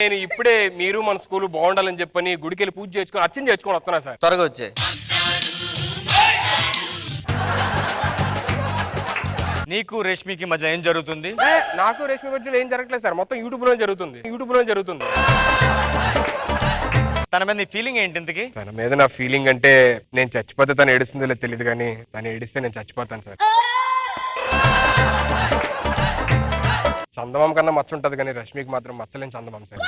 నేను ఇప్పుడే మీరు మన స్కూల్ బాగుండాలని చెప్పని గుడికి వెళ్ళి పూజ చేసుకొని అర్చన చేసుకొని వస్తున్నా సార్. త్వరగా వచ్చే. నీకు రేష్మికి మధ్య ఏం జరుగుతుంది? నాకు రేష్మి మధ్యలో ఏం జరగట్లేదు సార్, మొత్తం యూట్యూబ్ లో జరుగుతుంది. తన మీద నీ ఫీలింగ్ ఏంటి ఇంతకి? తన మీద నా ఫీలింగ్ అంటే నేను చచ్చిపోతే తను ఏడుస్తుందో లేదు తెలియదు, కానీ తను ఏడిస్తే నేను చచ్చిపోతాను సార్. చందమామ కన్నా మచ్చ ఉంటది కానీ రష్మికి మాత్రం మచ్చలేని చందమామ సార్.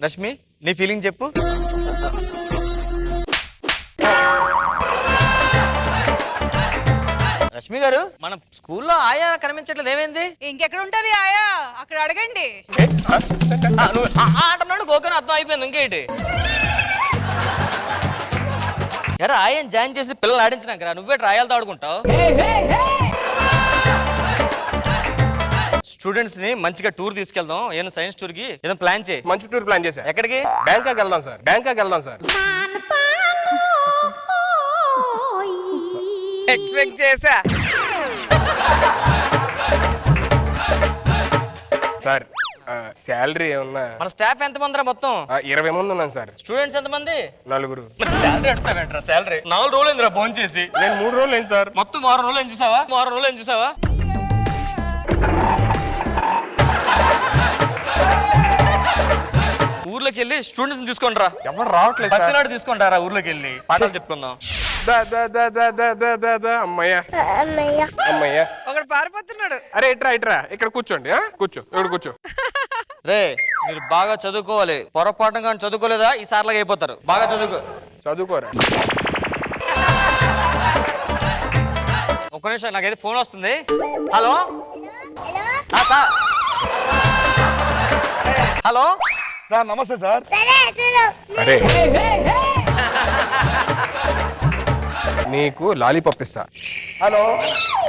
రష్మి నీ ఫీలింగ్ చెప్పు. రష్మి గారు, మన స్కూల్లో ఆయా కనిపించట్లేదు, ఏమైంది? ఇంకెక్కడ ఉంటది ఆయా, అక్కడ అడగండి. ఆటన్నాడు గోకని అర్థం అయిపోయింది, ఇంకేంటి? ఎరా ఆయన జాయిన్ చేసి పిల్లలు ఆడించినాక నువ్వే రాయాలతో ఆడుకుంటావు. స్టూడెంట్స్ ని మంచిగా టూర్ తీసుకెళ్దాం, ఏదైనా సైన్స్ టూర్ కి ఏదో ప్లాన్ చేయి. మంచి టూర్ ప్లాన్ చేశా. ఎక్కడికి? బ్యాంకాక్ వెళ్దాం సార్. ఎక్స్పెక్ట్ చేసా సార్. శాలరీ ఏమన్నా? మన స్టాఫ్ ఎంత మందిరా మొత్తం? 20 మంది ఉన్నాను సార్. స్టూడెంట్స్ ఎంత మంది? 4. శాలరీ అడుగుతావేంట్రా? శాలరీ 4 రోజులు ఏందిరా ఫోన్ చేసి? నేను 3 రోజులు అయింది సార్. మొత్తం 6 రోజులు ఏం చూసావా? ఊర్లోకి వెళ్ళి స్టూడెంట్స్ తీసుకొని రా. ఎవరు రావట్లేదు సార్. పచ్చినాడు తీసుకొని రా, ఊర్లోకి వెళ్ళి పాఠాలు చెప్పుకుందాం. అమ్మయ్యా ఒకడు పారిపోతున్నాడు. అరే ఇట్రా ఇక్కడ కూర్చోండి. కూర్చో. రే మీరు బాగా చదువుకోవాలి, పొరపాటున కానీ చదువుకోలేదా ఈ సార్లాగా అయిపోతారు. బాగా చదువుకోరా. ఒక్క నిమిషం, నాకైతే ఫోన్ వస్తుంది. Hello sir. హలో సార్, నమస్తే సార్. అరే నీకు లాలీపాప్ ఇస్తా. Hello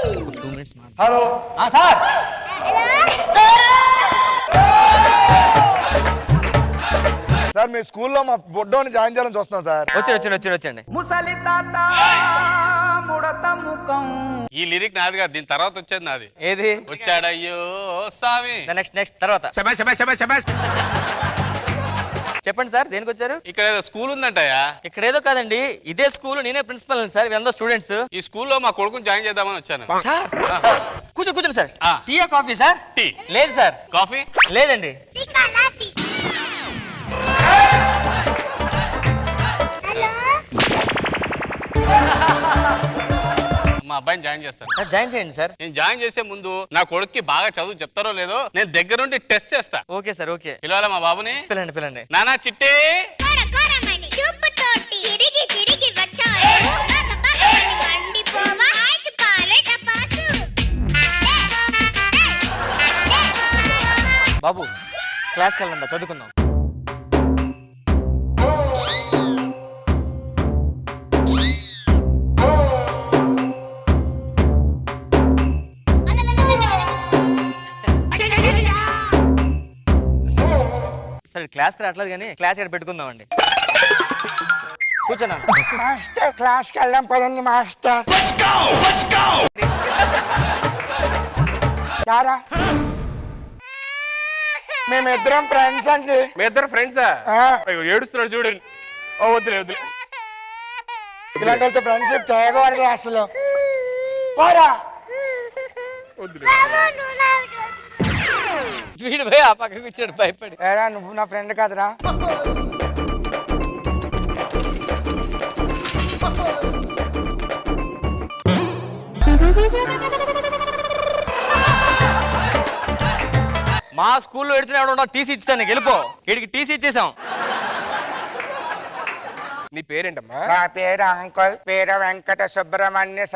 2 minutes hello sir. Sir, మీ స్కూల్లో మా బొడ్డోని జాయిన్ చేయాలని చూస్తున్నాం సార్. వచ్చండి. ఈ లిరిక్ నాది కాదు, దీని తర్వాత వచ్చేది నాది. ఏది? వచ్చాడయ్యో స్వామి. నెక్స్ట్ తర్వాత చెప్పండి సార్, దేనికి వచ్చారు? ఇక్కడ ఏదో స్కూల్ ఉందంటయా. ఇక్కడ ఏదో కాదండి, ఇదే స్కూల్, నేనే ప్రిన్సిపల్ సార్, వీళ్ళందరూ స్టూడెంట్స్. ఈ స్కూల్లో మా కొడుకుని జాయిన్ చేద్దామని వచ్చాను. సార్ కూర్చోండి సార్. టీయా కాఫీ సార్? టీ లేదు సార్. కాఫీ లేదండి. మా అబ్బాయిని జాయిన్ చేస్తాను. జాయిన్ చేయండి సార్. నేను జాయిన్ చేసే ముందు నా కొడుక్కి బాగా చదువు చెప్తారో లేదో నేను దగ్గరుండి టెస్ట్ చేస్తా. Okay sir, okay. పిలవాలా మా బాబుని? పిల్లండి. నానా చిట్టే. బాబు క్లాస్కి వెళ్ళండి, చదువుకుందాం. సరే క్లాస్కి రావట్లేదు కానీ క్లాస్ ఇక్కడ పెట్టుకుందామండి. కూర్చున్నాను. మాస్టర్ క్లాస్కి వెళ్దాం పదండి మాస్టర్. యారా మేమిద్దరం ఫ్రెండ్స్ అండి. మీ ఇద్దరు ఫ్రెండ్సా? ఏడుస్తున్నాడు చూడండి. వద్దు ఇలాంటి వాళ్ళతో ఫ్రెండ్షిప్ చేయకూడదు అసలు. పోరా. వీడు పోయి ఆ పక్కకు కూర్చోడు భయపడి. ఏరా నువ్వు నా ఫ్రెండ్ కదరా. మా స్కూల్లో ఏడ్చిన ఎవడో టీసీ ఇచ్చాను, నీకు వెళ్ళిపో. వీడికి టీసీ ఇచ్చేసాం. నీ పేరేంటమ్మా? నా పేరు అంకుల్, పేరు వెంకట సుబ్రహ్మణ్య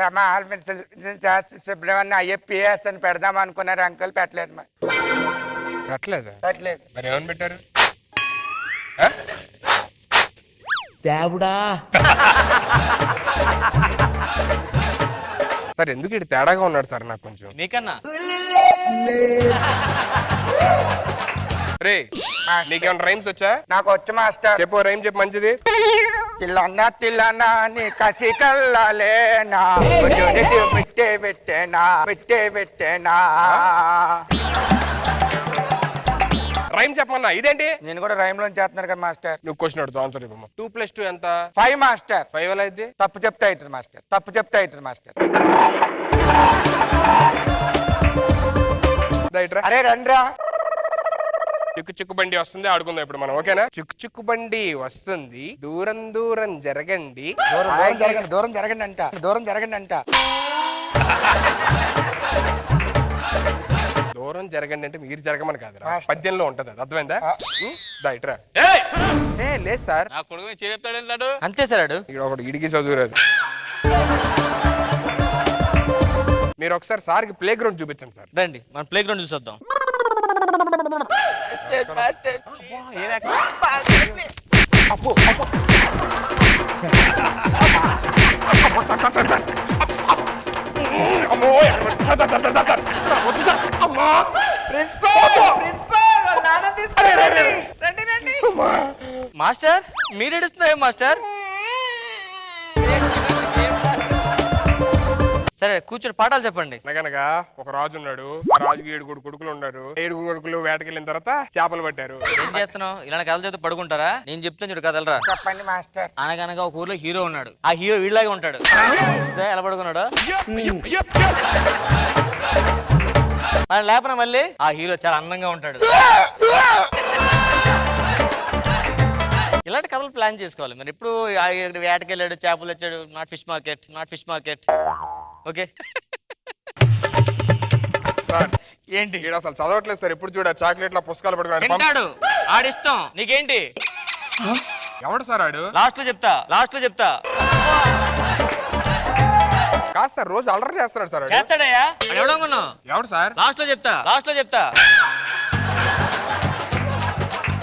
శాస్త్రి సుబ్రహ్మణ్య IAPS అని పెడదాం అనుకున్నారు అంకుల్. పెట్టలేదు మరి. పెట్టలేదు. మరి ఏమని పెట్టారు? దేవుడా సార్ ఎందుకు ఇటు తేడాగా ఉన్నాడు సార్ నాకు కొంచెం. నీకన్నా రే నీకేమన్నా రైమ్స్ వచ్చా? నాకు వచ్చి మాస్టర్. చెప్పు రైమ్ చెప్పు మంచిది. తిల్లన్నా నీ కసి కల్లాలేనా పెట్టే పెట్టేనా రైమ్ చెప్పమన్నా ఇదేంటి నేను కూడా రైమ్ లో చేస్తున్నారు కదా మాస్టర్. నువ్వు క్వశ్చన్ అడుగుతావు ఆన్సర్ ఇవ్వమ్మా 2+2 ఎంత 5 మాస్టర్. 5 ఎలా అయితే తప్పు చెప్తే అవుతుంది మాస్టర్. తప్పు చెప్తే అవుతుంది మాస్టర్. రైట్ రా అరే రండ్రా. చిక్కు చిక్కు బండి వస్తుంది ఆడుకుందాం ఇప్పుడు మనం ఓకేనా చిక్కు చిక్కు బండి వస్తుంది దూరం దూరం జరగండి దూరం జరగండి. దూరం జరగండి అంట. దూరం జరగండి అంట. దూరం జరగండి అంటే మీరు జరగమని కాదురా మాస్టర్. పద్యంలో ఉంటది అది అర్థమైందా రైట్ రా ఏయ్! లేదు సార్ నా కొడుకు మీద చెప్తాడు అంతే సార్ ఆడు. ఇక్కడ ఒకటి ఇడికి చదువురాదు మీరు ఒకసారి సార్కి ప్లే గ్రౌండ్ చూపించండి సార్ రండి మనం ప్లే గ్రౌండ్ చూసొద్దాం. మాస్టర్. మాస్టర్ మీరు ఏడుస్తున్నారేం మాస్టర్? సరే కూర్చొని పాఠాలు చెప్పండి. అనగనగా ఒక రాజు ఉన్నాడు ఆ రాజుకి 7 కొడుకులు ఉన్నారు 7 కొడుకులు వేటకెళ్ళిన తర్వాత చేపలు పట్టారు ఏం చేస్తున్నావు? ఇలాంటి కథలు చెప్తే పడుకుంటారా? నేను చెప్తాను చూడు కథలరా. చెప్పండి మాస్టర్. అనగనగా ఒక ఊర్లో హీరో ఉన్నాడు. ఆ హీరో వీళ్ళలాగే ఉంటాడు. సరే, ఎలా పడుకున్నాడు? మరి లేపన మళ్ళీ ఆ హీరో చాలా అందంగా ఉంటాడు. ఇలాంటి కథలు ప్లాన్ చేసుకోవాలి. మరి ఎప్పుడు వేటకి వెళ్ళాడు చేపలు తెచ్చాడు not fish market not fish market. Okay sir ఏంటి ఈడ అసలు చదవట్లేదు సార్ ఎప్పుడు చూడ చాక్లెట్ల పుస్తకాలు పట్టుకుని తింటాడు ఆడిష్టం. నీకేంటి? ఎవడు సార్ ఆడు లాస్ట్ లో చెప్తా. కాదు సార్ రోజు అలర్ చేస్తున్నాడు సార్ ఆడు. చేస్తాడయ్యా ఎవడనుకున్నావు? ఎవడు సార్ లాస్ట్ లో చెప్తా.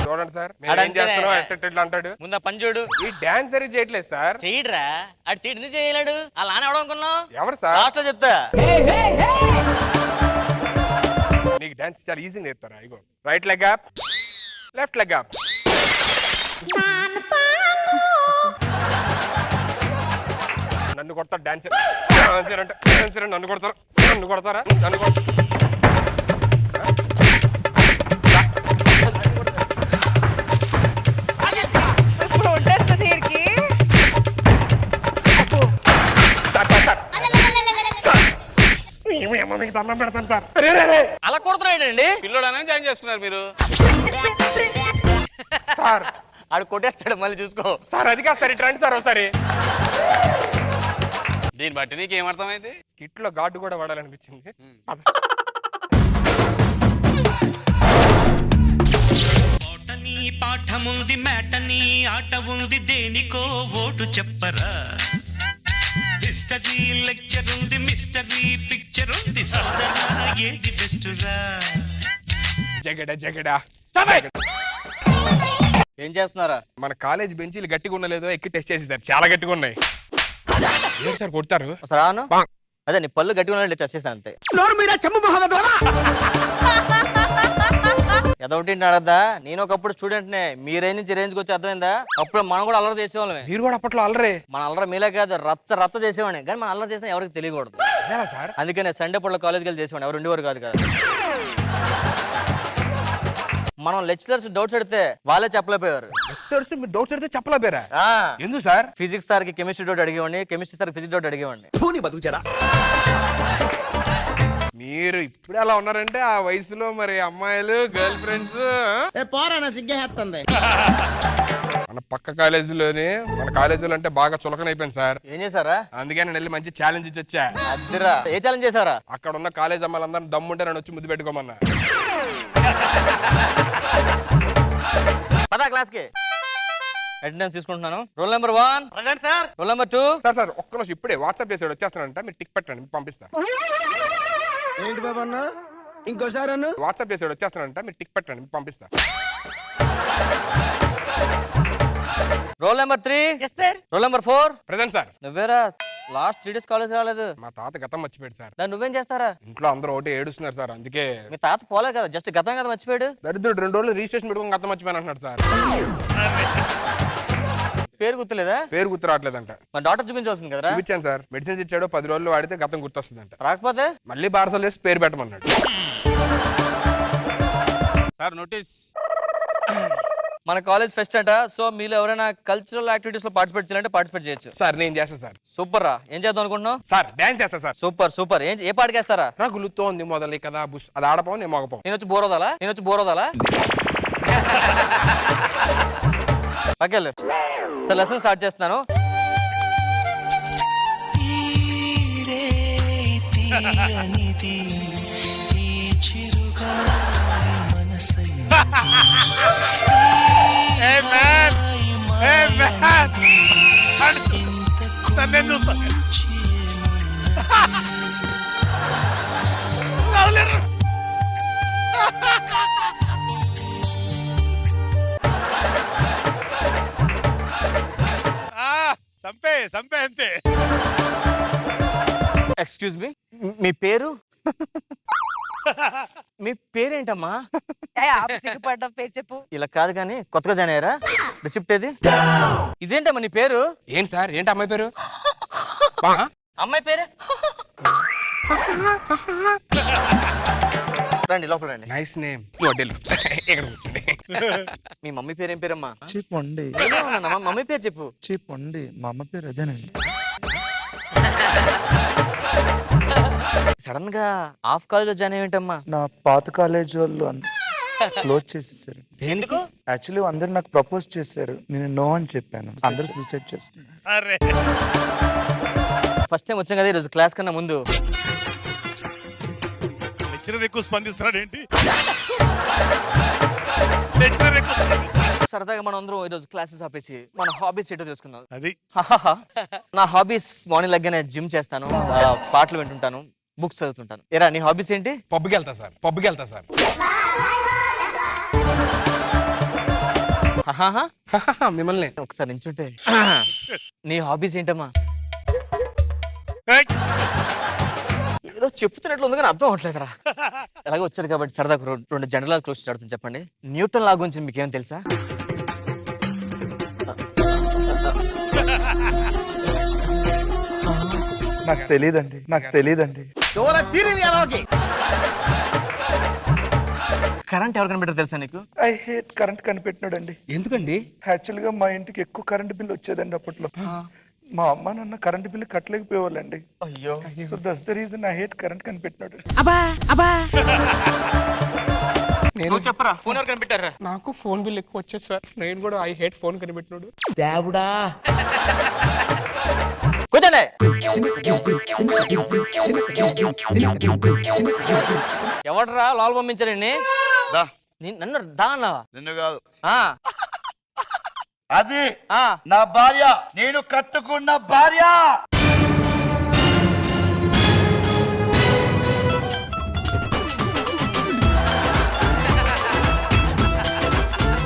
చూడండి సార్ ఆడు ఏం చేస్తున్నావు ఎట్లా అంటాడు ముందు ఆ పని చూడు. ఈ డాన్స్ సరి చేయట్లేదు సార్ చెయ్యడ్రా ఆడు చెయ్యి ఎందుకు చేయలేడు? అలా అని ఎవడనుకున్నావు? ఎవరు సార్ లాస్ట్ లో చెప్తా. నీకు డాన్స్ చాలా ఈజీ నేర్పుతారా ఇగో right leg up left leg up నన్ను కొడతారు డాన్సర్ అంటే నన్ను కొడతారా ఇప్పుడు ఉంటారు సుధీర్కి. మీకు దండం పెడతాను సార్ అలా కొడుతున్నాడండి పిల్లోడనే జాయిన్ చేసుకున్నారు మీరు. సార్ ఆడు కొట్టేస్తాడు మళ్ళీ చూసుకో. సార్ అది కాదు సార్ ఇటు రండి సార్ ఒకసారి దీన్ని బట్టి నీకేమర్థమైంది? స్కిట్ లో ఘాటు కూడా వాడాలనిపించింది ఓటని పాఠముంది మేటని ఆట ఉంది దేనికో ఓటు చెప్పరా హిస్టరీ లెక్చర్ ఉంది మిస్టరీ పిక్చర్ ఉంది సరదా ఏది బెస్టురా జగడ ఏం చేస్తున్నారా? మన కాలేజ్ బెంచీలు గట్టిగా ఉండలేదో ఎక్కి టెస్ట్ చేసి సార్ చాలా గట్టిగా ఉన్నాయి ఏంటి సార్ కొడతారు అసలు రాను అదే నీ పళ్ళు గట్టిగా ఉన్నట్టు చేసేసా అంతే. ఎదొకటి అడద్దా నేను ఒకప్పుడు స్టూడెంట్ నే మీ రేంజ్ నుంచి రేంజ్కి వచ్చి అర్థమైందా? అప్పుడు మనం కూడా అల్లరి చేసేవాళ్ళమే. మీరు కూడా అప్పట్లో అల్లరే మన అల్లరి మీలే కాదు రచ్చ చేసేవాడిని కానీ మన అల్లరి చేసిన ఎవరికి తెలియకూడదు. ఎలా సార్ అందుకనే సండే పూట కాలేజ్కి వెళ్ళి చేసేవాడిని. ఎవరు ఉండేవారు కాదు కదా. మనం లెక్చరర్స్ డౌట్స్ అడితే వాళ్ళే చెప్పలేకపోయారు. లెక్చరర్స్ మీరు డౌట్స్ అడితే చెప్పలేపారా ఆ, ఎందుకు సార్ ఫిజిక్స్ సార్ కి కెమిస్ట్రీ డౌట్ అడిగేవాడిని కెమిస్ట్రీ సార్ ఫిజిక్స్ డౌట్ అడిగేవాడిని. మీరు ఇప్పుడు ఎలా ఉన్నారంటే ఆ వయసులో మరి అమ్మాయిలు గర్ల్ ఫ్రెండ్స్ మన పక్క కాలేజీలోనే మన కాలేజీలో అంటే బాగా చులకనైపోయింది సార్. ఏం చేశారా? అందుకే నేను వెళ్ళి మంచి ఛాలెంజ్ ఇచ్చి వచ్చా. అద్దిరా ఏ ఛాలెంజ్ చేశారా? అక్కడ ఉన్న కాలేజ్ అమ్మాయిలందరూ దమ్ముంటే నన్ను వచ్చి ముద్దు పెట్టుకోమన్నా. పదా క్లాస్ కి అటెండెన్స్ తీసుకుంటున్నాను. Roll number 1 present sir. Roll number 2 sir sir ఒక్క నిమిషం ఇప్పుడే వాట్సాప్ చేసాడు వచ్చేస్తానంట మీరు టిక్ పెట్టండి మీకు పంపిస్తా. ఏంటి బాబు అన్న ఇంకోసారి అన్న వాట్సాప్ చేసాడు వచ్చేస్తానంట మీరు టిక్ పెట్టండి మీకు పంపిస్తా. Roll number 3 roll number 4 present sir. నువ్వేరా లాస్ట్ 3 డేస్ కాలేజ్ రాలేదు. మా తాత గతం మర్చిపోయాడు సార్. దాన్ని నువ్వేం చేస్తారా? ఇంట్లో అందరూ ఒకటి ఏడుస్తున్నారు సార్ అందుకే. మీ తాత పోలే కదా జస్ట్ గతం కదా మర్చిపోయాడు. దరిద్రుడు 2 రోజులు రిజిస్ట్రేషన్ పెట్టుకుని గతం మర్చిపోయాను అంటున్నాడు సార్. పేరు గుర్తులేదా? పేరు గుర్తు రావట్లేదంట. మా డాక్టర్ చూపించాల్సింది కదరా. చూపించాను సార్ మెడిసిన్స్ ఇచ్చాడు 10 రోజులు వాడితే గతం గుర్తొస్తుందంట. రాకపోతే మళ్ళీ బార్సల్ వేసి పేరు పెట్టమన్నాడు. సార్ నోటీస్ మన కాలేజ్ ఫెస్ట్ అంట, సో మీరు ఎవరైనా కల్చరల్ యాక్టివిటీస్ లో పార్టిసిపేట్ చేయాలంటే పార్టిసిపేట్ చేయొచ్చు. సార్ నేను చేస్తా సార్. సూపర్ రా, ఏం చేద్దాం అనుకుంటున్నావు? సార్ డాన్స్ చేస్తా సార్. సూపర్ సూపర్, ఏ పాటకేస్తారా? రగులుతోంది మొదలై కదా బుస్, అది ఆడపో నేను మగపో. నేను వచ్చి బోరోదాలా పక్కెళ్ళు. సార్ లెసన్ స్టార్ట్ చేస్తున్నాను. నేను చూస్తా. సంపే అంతే. ఎక్స్క్యూజ్ మీ, మీ పేరు? మీ పేరేంటమ్మా? సిగ్గుపడ్డ పేరు చెప్పు. ఇలా కాదు కానీ కొత్తగా జాయిన్ అయ్యారా? రిసిప్ట్ ఏది? ఇదేంటమ్మా నీ పేరు? ఏంటి సార్, ఏంటి అమ్మాయి పేరు? అమ్మాయి పేరే? రండి లోపల రండి. Nice name. వడ్డీలు ఇక్కడ కూర్చోండి. మీ మమ్మీ పేరు ఏం పేరమ్మా? చెప్పండి మమ్మీ పేరు చెప్పు. చెప్పండి మా అమ్మ పేరు అదేనండి. సడన్ గా హాఫ్ కాలేజ్ జాయిన్ అయ్యేంటమ్మా? నా పాత కాలేజ్ వాళ్ళు క్లోజ్ చేసేసారు. ఎందుకు? యాక్చువల్లీ అందరు నాకు ప్రపోజ్ చేశారు, నేను నో అని చెప్పాను. అందరూ సూసైడ్ చేసుకున్నారు. ఫస్ట్ టైం వచ్చాం కదా ఈరోజు క్లాస్ కన్నా ముందు. లెక్చరర్ ఎక్కువ స్పందిస్తున్నాడు ఏంటి? సరదాగా మనం అందరం ఈరోజు క్లాసెస్ ఆపేసి మన హాబీస్ ఏంటో తెలుసుకుందాం. అది నా హాబీస్ మార్నింగ్ లెగ్గానే జిమ్ చేస్తాను, పాటలు వింటుంటాను, బుక్స్ చదువుతుంటాను. ఏరా నీ హాబీస్ ఏంటి? పబ్కి వెళ్తా సార్. మిమ్మల్ని ఒకసారి నించుంటే. నీ హాబీస్ ఏంటమ్మా? ఏదో చెప్తున్నట్లు ఉంది కానీ అర్థం అవట్లేదురా. ఎలాగో వచ్చారు కాబట్టి సరదాగా రెండు జనరల్ క్వశ్చన్స్ అడుగుతుంది. చెప్పండి, న్యూటన్ లా గురించి మీకు ఏం తెలుసా? నాకు తెలియదండి. కరెంట్ ఎవరు కనిపెట్టారు తెలుసా నీకు? ఐ హేట్ కరెంట్ కనిపెట్టినాడండి. ఎందుకండి? యాక్చువల్ గా మా ఇంటికి ఎక్కువ కరెంట్ బిల్ వచ్చేదండి అప్పట్లో. మా అమ్మ నాన్న కరెంట్ బిల్ కట్టలేకపోయేవాళ్ళండి. అయ్యో, so that's the reason I hate current కనిపెట్టినాడు. నేను చెప్పరా, ఫోన్ ఎవరు కనిపెట్టారా? నాకు ఫోన్ బిల్ ఎక్కువ వచ్చేది సార్. నేను కూడా ఐ హేట్ ఫోన్ కనిపెట్టినాడు. కూర్చోండి. ఎవడరా లోపల పంపించారండి? నన్ను దా అన్నావా? నిన్ను కాదు, ఆ, అది ఆ. నా భార్య, నేను కట్టుకున్న భార్య.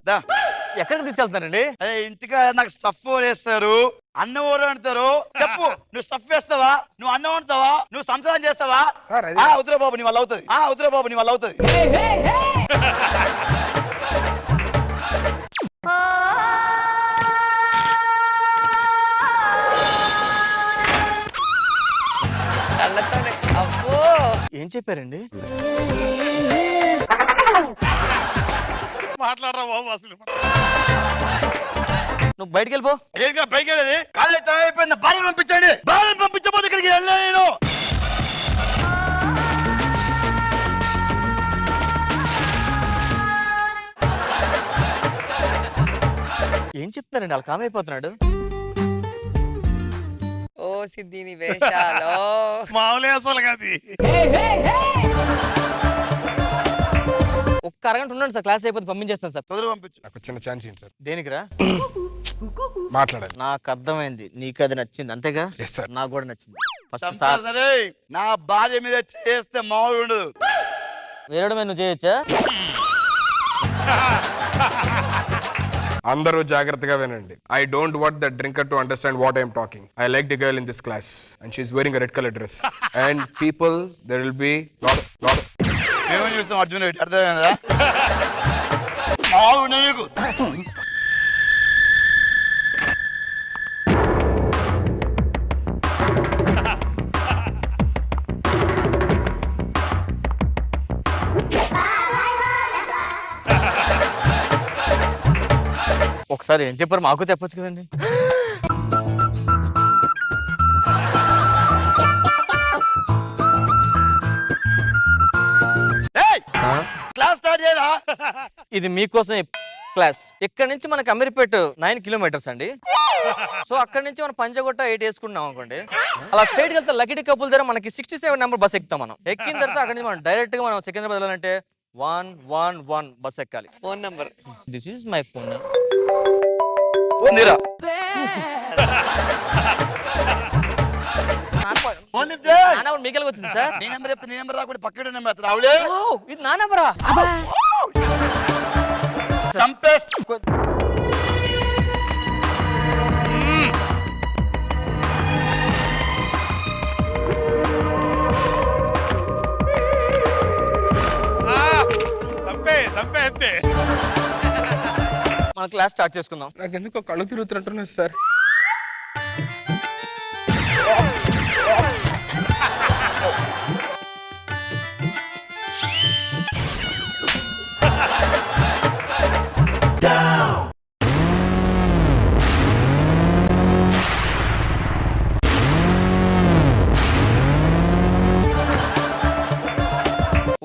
దా. ఎక్కడికి తీసుకెళ్తున్నారండి? అరే ఇంటికా నాకు స్టఫ్ వేస్తారు, అన్నం ఊరు అంటారు. చెప్పు, నువ్వు స్టఫ్ వేస్తావా? నువ్వు అన్నం వండుతావా? నువ్వు సంసారం చేస్తావా? సార్, అది- వదిలే బాబు, నీ వల్ల అవుతుంది. వదిలే బాబు, నీ వల్ల అవుతుంది. కళ్ళతోనే. అబ్బో, ఏం చెప్పారండి? మాట్లాడరా బాబు అసలు. నువ్వు బయటికి వెళ్ళిపో. పైకి వెళ్ళేది కాలేజ్ టైం అయిపోయింది. భార్యను పంపించండి. భార్యను పంపించబోతే ఇక్కడికి వెళ్ళా నేను. ఏం చెప్తున్నారండి? అలా కామ్ అయిపోతున్నాడు. ఓ సిద్ధిని వేషాలో. మామూలే అసలు కాదు. ఒక్క అరగంట ఉండండి సార్, క్లాస్ అయిపోతే పంపించేస్తాను సార్. తొందరగా పంపించు. నాకు చిన్న ఛాన్స్ ఏంటి సార్? దేనికిరా? మాట్లాడాలి. నాకు అర్థమైంది, నీకు అది నచ్చింది అంతేగా? Yes, sir. నాకు కూడా నచ్చింది. ఫస్ట్ సార్ చంపేస్తా రేయ్. నా భార్య మీద చేస్తే మామూలు ఉండదు. వేరే మీద నువ్వు చేయొచ్చా? అందరూ జాగ్రత్తగా వినండి. I don't want the drinker to understand what I'm talking. I like the girl in this class and she is wearing a red colour dress and people there will be lot మేమేం చూస్తాం అర్జున్ రెడ్డి, అర్థమైందా? మామూలు ఉండదు నీకు. ఒకసారి ఏం చెప్పారు మాకు చెప్పొచ్చు కదండి. క్లాస్ స్టార్ట్ చేయరా? ఇది మీకోసం క్లాస్. ఇక్కడ నుంచి మనకి అమీర్పేట్ 9 కిలోమీటర్స్ అండి. సో అక్కడ నుంచి మనం పంచగొట్ట 8 వేసుకున్నాం అనుకోండి, అలా స్ట్రైట్ వెళ్తే లకిడి కపుల్ దగ్గర మనకి 67 నెంబర్ బస్ ఎక్కుతాం. మనం ఎక్కిన తర్వాత అక్కడ నుంచి మనం డైరెక్ట్ గా మనం సికింద్రాబాద్ వెళ్ళాలంటే 111 బస్ ఎక్కాలి. Phone number. This is my phone. Phone తీరా. ఫోన్ లిఫ్ట్ చేయి. నా నెంబర్ మీకెళ్ళి వచ్చింది సార్. నీ నెంబర్ చెప్తే నీ నెంబర్ రాకుండా పక్కన నెంబర్ ఎత్తా రావులే. ఇది నా నెంబరా? సంపేస్. మన క్లాస్ స్టార్ట్ చేసుకుందాం. నాకు ఎందుకో కళ్ళు తిరుగుతున్నట్టున్నారు సార్.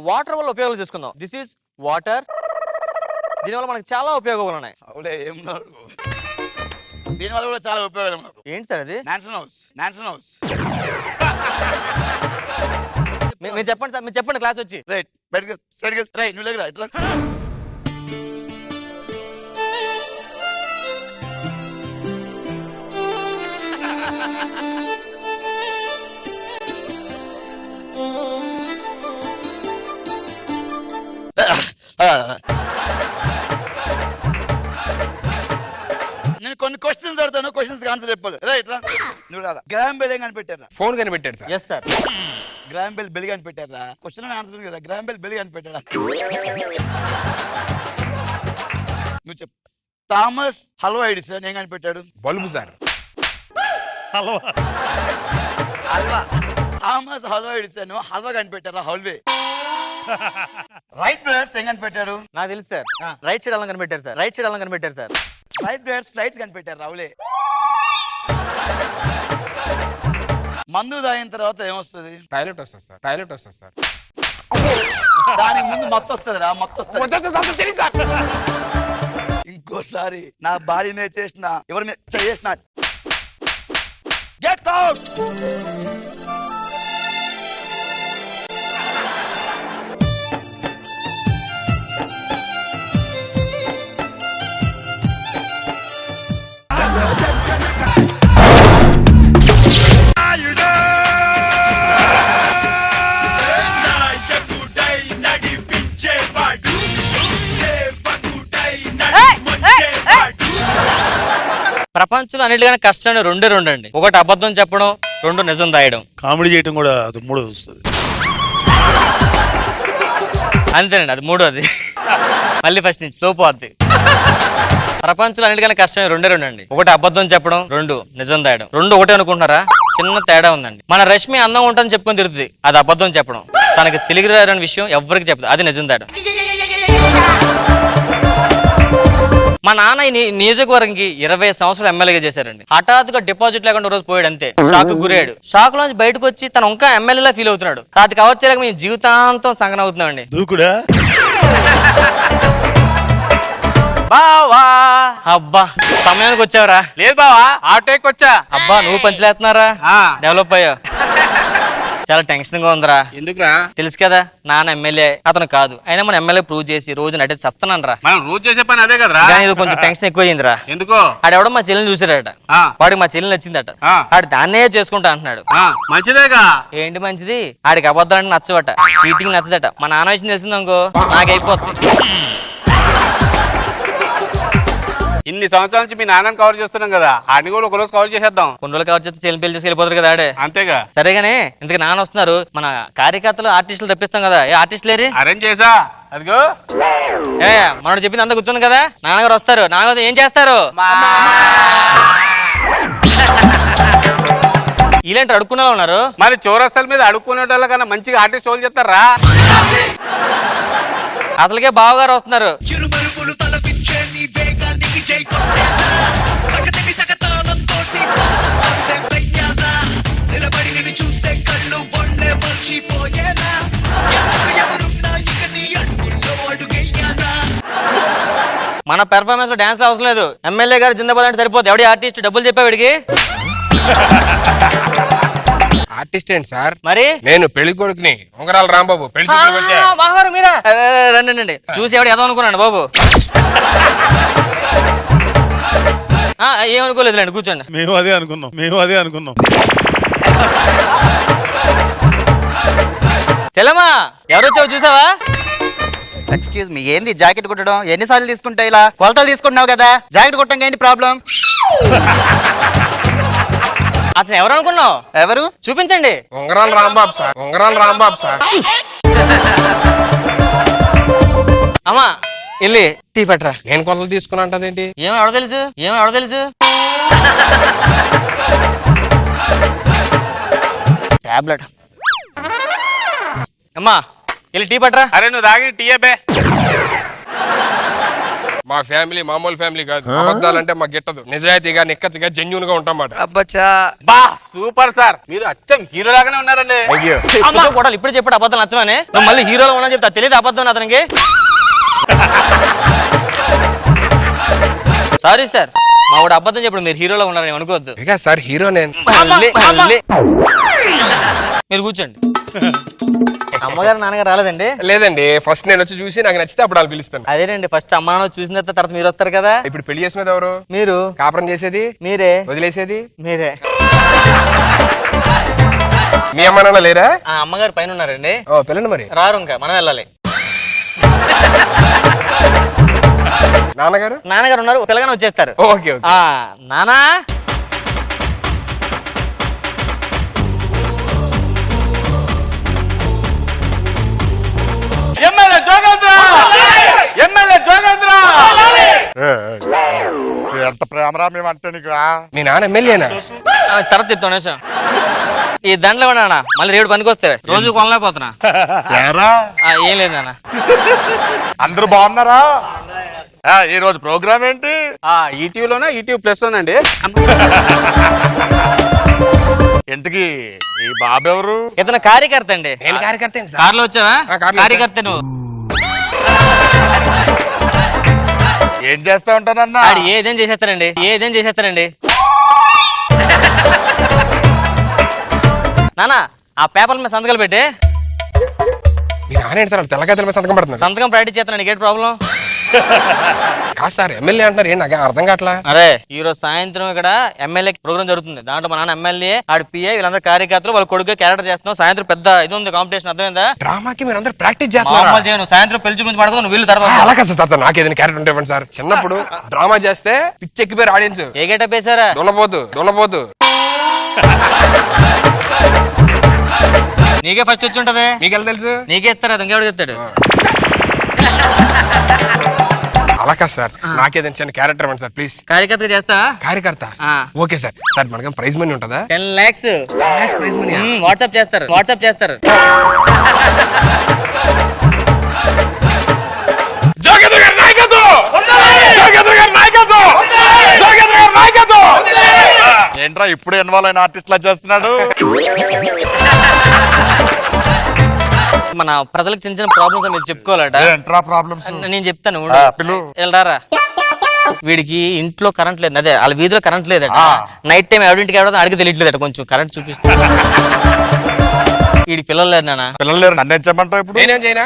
వాటర్ వల్ల ఉపయోగాలు చేసుకుందాం. This is water. దీనివల్ల మనకి చాలా ఉపయోగాలు ఉన్నాయి. అవులే ఏం దీనివల్ల కూడా చాలా ఉపయోగం నాకు. ఏంటి సార్ అది? న్యాన్సన్ హౌస్. న్యాన్సన్ హౌస్. మీరు చెప్పండి సార్, మీరు చెప్పండి క్లాస్ వచ్చి. రైట్ బయటకు సైడ్కి రైట్ నువ్వు లేదురా ఇట్లా. నేను కొన్ని క్వశ్చన్స్ అడుగుతాను, క్వశ్చన్స్ ఆన్సర్ చెప్పాలి. రైట్ రా నువ్వు రాదా. గ్రామ్ బెల్ ఏం కనిపెట్టారా? ఫోన్ కనిపెట్టాడు sir. Yes sir. Graham Bell bell కనిపెట్టారా? క్వశ్చన్ ఆన్సర్ ఉంది కదా. గ్రామ్ బెల్ బెల్ కనిపెట్టారా? నువ్వు చెప్పు. థామస్ హల్వా ఎడిసన్ ఏం కనిపెట్టాడు? Bulb sir. Thomas halwa Edison halwa కనిపెట్టారా? హల్వే. రైట్ బ్రదర్స్ ఏం కనిపెట్టారు? నాకు తెలుసు సార్. రైట్ సైడ్ అలా కనిపెట్టారు సార్. రైట్ సైడ్ అలా కనిపెట్టారు సార్. రైట్ బ్రదర్స్ ఫ్లైట్స్ కనిపెట్టారు. రావులే. మందు తాగిన తర్వాత ఏమొస్తుంది? టాయిలెట్ వస్తుంది సార్. టాయిలెట్ వస్తుంది సార్. దానికి ముందు మత్తు వస్తుంది రా. మత్తు వస్తుంది. ఇంకోసారి నా భార్య మీద చేసిన ఎవరి మీద చేసిన గెట్ అవుట్. ప్రపంచంలో అన్నిటికన్నా కష్టం రెండే అండి. ఒకటి అబద్ధం చెప్పడం, రెండు నిజం దాయడం. కామెడీ చేయటం కూడా అది మూడో వస్తుంది. అంతేనండి, అది మూడోది. మళ్ళీ ఫస్ట్ నుంచి స్లో పోద్ది. ప్రపంచంలో అన్నిటికన్నా కష్టం రెండే అండి. ఒకటి అబద్ధం చెప్పడం, రెండు నిజం దాయడం. రెండు ఒకటే అనుకుంటున్నారా? చిన్న తేడా ఉందండి. మన రష్మి అందంగా ఉంటుందని చెప్పుకొని తిరుగుతుంది, అది అబద్ధం చెప్పడం. తనకి తెలుగు రాని విషయం ఎవరికి చెప్పదు, అది నిజం దాయడం. మా నాన్న ఈ నియోజకవర్గంకి 20 సంవత్సరాలు ఎమ్మెల్యేగా చేశారండి. హఠాత్తుగా డిపాజిట్ లేకుండా రోజు పోయాడు, అంతే. షాక్ గురయ్యాడు. షాక్ లోంచి బయటకు వచ్చి తను ఇంకా ఎమ్మెల్యేలా ఫీల్ అవుతున్నాడు. అది కవర్ చేయలేక మేము జీవితాంతం సంగన అవుతున్నామండి. దూకుడా? బావా, అబ్బా సమయానికి వచ్చావరా? లేదు బావా, ఆటోకి వచ్చా. అబ్బా నువ్వు పంచలేస్తున్నారా? డెవలప్ అయ్యా. చాలా టెన్షన్ గా ఉందిరా. ఎందుకురా? తెలుసు కదా నాన్న ఎమ్మెల్యే, అతను కాదు. అయినా మన ఎమ్మెల్యే ప్రూవ్ చేసి రోజు నటించి చస్తున్నాను రా. మనం రోజు చేసే పని అదే కదరా. కానీ ఇది కొంచెం టెన్షన్ ఎక్కువైందిరా. ఎందుకో? ఆడెవడో మా చెల్లిని చూసాడట. వాడికి మా చెల్లి నచ్చిందట. ఆడు దాన్నే చేసుకుంటా అంటున్నాడు. మంచిదేగా. ఏంటి మంచిది? ఆడికి అబద్ధాలు నచ్చవట, చీటింగ్ నచ్చదట. మా నాన్న విషయం తెలిసిందనుకో నాకైపోతుంది. ఇన్ని సంవత్సరాల నుంచి మీ నాన్నని కవర్ చేస్తున్నాం కదా, ఆడిని కూడా ఒక రోజు కవర్ చేసేద్దాం. కొన్ని రోజులు కవర్ చేస్తే చెల్లి పెళ్లి చేసి వెళ్ళిపోతారు కదా ఆడే. అంతేగా. సరేగానే ఇంతకు నాన్న వస్తున్నారు. మన కార్యకర్తలు ఆర్టిస్టులు రప్పిస్తాం కదా, ఏ ఆర్టిస్ట్ లేరు? అరేంజ్ చేసా. అదిగో మనోడు చెప్పింది అంతా గుర్తుంది కదా. నాన్నగారు వస్తారు. నాన్నగారు ఏం చేస్తారు? ఇలాంటి అడుక్కునే ఉన్నారు. మరి చౌరస్తాల మీద అడుక్కునే వాళ్ళ కన్నా మంచిగా ఆర్టిస్ట్ షోలు చేస్తారా? అసలుకే బావగారు వస్తున్నారు. చిరుమరుపులు తలపించే నీ వేగానికి జై కొట్టే మన పెర్ఫార్మెన్స్ లో డాన్స్ అవసరం లేదు, ఎమ్మెల్యే గారు జిందాబాద్ అంటే సరిపోతుంది. ఎవడి ఆర్టిస్ట్ డబ్బులు చెప్పా వీడికి? ఆర్టిస్ట్ ఏంటి సార్? మరి నేను పెళ్లి కొడుకుని, ఉంగరాల రాంబాబు. పెళ్లి చూపులకు వచ్చా. మామగారు మీరా? రండి రండి. చూసి ఎవడు ఏదో అనుకున్నాను బాబు. ఏమనుకోలేదులేండి, కూర్చోండి. మేము అదే అనుకున్నాం. తెలమా ఎవరు వచ్చావు చూసావా? ఎక్స్క్యూజ్ మీ, ఏంది జాకెట్ కుట్టడం? ఎన్నిసార్లు తీసుకుంటావు? ఇలా కొలతలు తీసుకుంటున్నావు కదా, జాకెట్ కుట్టడం ఏంటి ప్రాబ్లం? అతను ఎవరు అనుకున్నావు? ఎవరు? చూపించండి. ఉంగరాల రాంబాబు సార్. అమ్మా వెళ్ళి టీ పట్టరా. నేను కొలతలు తీసుకున్నా అంటదేంటి? ఏమో ఎవడ తెలుసు? టాబ్లెట్. అమ్మా వెళ్ళి టీ పట్టరా. అరే నువ్వు తాగి టీ బే. మా ఫ్యామిలీ మామూలు ఫ్యామిలీ కాదు. అబద్ధాలంటే మాకు గిట్టదు. నిజాయితీగా, నిక్కతిగా, జెన్యూన్ గా ఉంటాం మాట. అబ్బచ్చా బా సూపర్ సార్, మీరు అచ్చం హీరో లాగానే ఉన్నారండి. కూడా ఇప్పుడు చెప్పాడు అబద్ధం నచ్చమని. నువ్వు మళ్ళీ హీరోలో ఉన్నా చెప్తా. తెలియదు అబద్ధం అతనికి. సారీ సార్, మా వాడు అబద్ధం చెప్పడు. మీరు హీరోలో ఉన్నారని అనుకోవద్దు. ఇక సార్ హీరో నేను. మీరు కూర్చోండి. అమ్మగారు నాన్నగారు రాలేదండి? లేదండి, ఫస్ట్ నేను వచ్చి చూసి నాకు నచ్చితే అప్పుడు వాళ్ళు పిలుస్తాను. అదేనండి, ఫస్ట్ అమ్మ నాన్న చూసిన తర్వాత మీరు వస్తారు కదా. ఇప్పుడు పెళ్లి చేసుకునేది ఎవరు? మీరు. కాపురం చేసేది మీరే. వదిలేసేది మీరే. మీ అమ్మ నాన్న లేరా? ఆ అమ్మగారు పైన ఉన్నారండి. ఓ పిల్లండి మరి. రారు, ఇంకా మనం వెళ్ళాలి. నాన్నగారు? నాన్నగారు ఉన్నారు, పిల్లగానే వచ్చేస్తారు. ఓకే. నానా ఎంత ప్రేమరా మేమంటే నీకు? మీ నాన్న ఎమ్మెల్యేనా? తర్వాత చెప్తాను నిమిషం. ఈ దండలు ఇవ్వనా, మళ్ళీ రేపు పనికి వస్తే రోజు కొనలేకపోతున్నా. ఏం లేదు నాన్న. అందరూ బాగున్నారా? ఈ రోజు ప్రోగ్రామ్ ఏంటి? ఈటీవీలోనా ఈటీవీ ప్లస్ లోనండి. ఇంతకి ఈ బాబు ఎవరు? ఇతను కార్యకర్త అండి. నేను కార్యకర్త. కార్లో వచ్చావా? కార్యకర్త నువ్వు. ఏం చేస్తా ఉంటానన్నా? ఏదేం చేసేస్తారండి. నానా ఆ పేపర్ మీద సంతకాలు పెట్టి. మీ నాన్న ఏంటి సార్ తెల్లగద్దల మీద సంతకం పెడుతున్నారు? సంతకం ప్రాక్టీస్ చేస్తాను. నీకేంటి ప్రాబ్లం? కాదు సార్, ఎమ్మెల్యే అంటారు ఏంటి? నాకు అర్థం కావట్లా. అరే ఈ రోజు సాయంత్రం ఇక్కడ ఎమ్మెల్యే ప్రోగ్రామ్ జరుగుతుంది. దాంట్లో మా నాన్న ఎమ్మెల్యే, ఆడి పిఏ, వీళ్ళందరూ కార్యకర్తలు, వాళ్ళ కొడుకు క్యారెక్టర్ చేస్తున్నాం. సాయంత్రం పెద్ద ఇది ఉంది, కాంపిటీషన్. అర్థమైందా? డ్రామాకి మీరు అందరూ ప్రాక్టీస్ చేస్తున్నారు. చేయను. సాయంత్రం పెళ్లి చూపించి పడదు, నువ్వు వీళ్ళు తర్వాత. అలా కాదు సార్, నాకు ఏదైనా క్యారెక్టర్ ఉంటే ఇవ్వండి సార్. చిన్నప్పుడు డ్రామా చేస్తే పిచ్చెక్కిపోయారు ఆడియన్స్. ఏ గెటప్ వేసారా? దున్నపోతు. నీకే ఫస్ట్ వచ్చి ఉంటది. మీకెళ్ళి తెలుసు? నీకే ఇస్తారా? ఇంకెవడు చెప్తాడు? అలా కాదు సార్, నాకేదైనా చిన్న క్యారెక్టర్ ఇవ్వండి సార్ ప్లీజ్. కార్యకర్త చేస్తా. కార్యకర్త? Okay sir. సార్ మనకి ప్రైజ్ మనీ ఉంటుందా? 10 lakhs ప్రైజ్ మనీ. వాట్సాప్ చేస్తారు. ఏంట్రా ఇప్పుడు ఇన్వాల్వ్ అయిన ఆర్టిస్ట్ లా చేస్తున్నాడు? మన ప్రజలకు చిన్న చిన్న ప్రాబ్లమ్స్ మీరు చెప్పుకోవాలట. ఏంట్రా ప్రాబ్లమ్స్? నేను చెప్తాను. పిలు. వెళ్ళరా. వీడికి ఇంట్లో కరెంట్ లేదు. అదే వాళ్ళ వీధిలో కరెంట్ లేదట. నైట్ టైం ఎవరింటికి ఎవడో అడిగి తెలియట్లేదట. కొంచెం కరెంట్ చూపిస్తా. వీడి పిల్లలు లేరు నాన్న. పిల్లలు లేరు, నన్ను ఏం చెప్పమంటావు ఇప్పుడు? నేనేం చేయనా?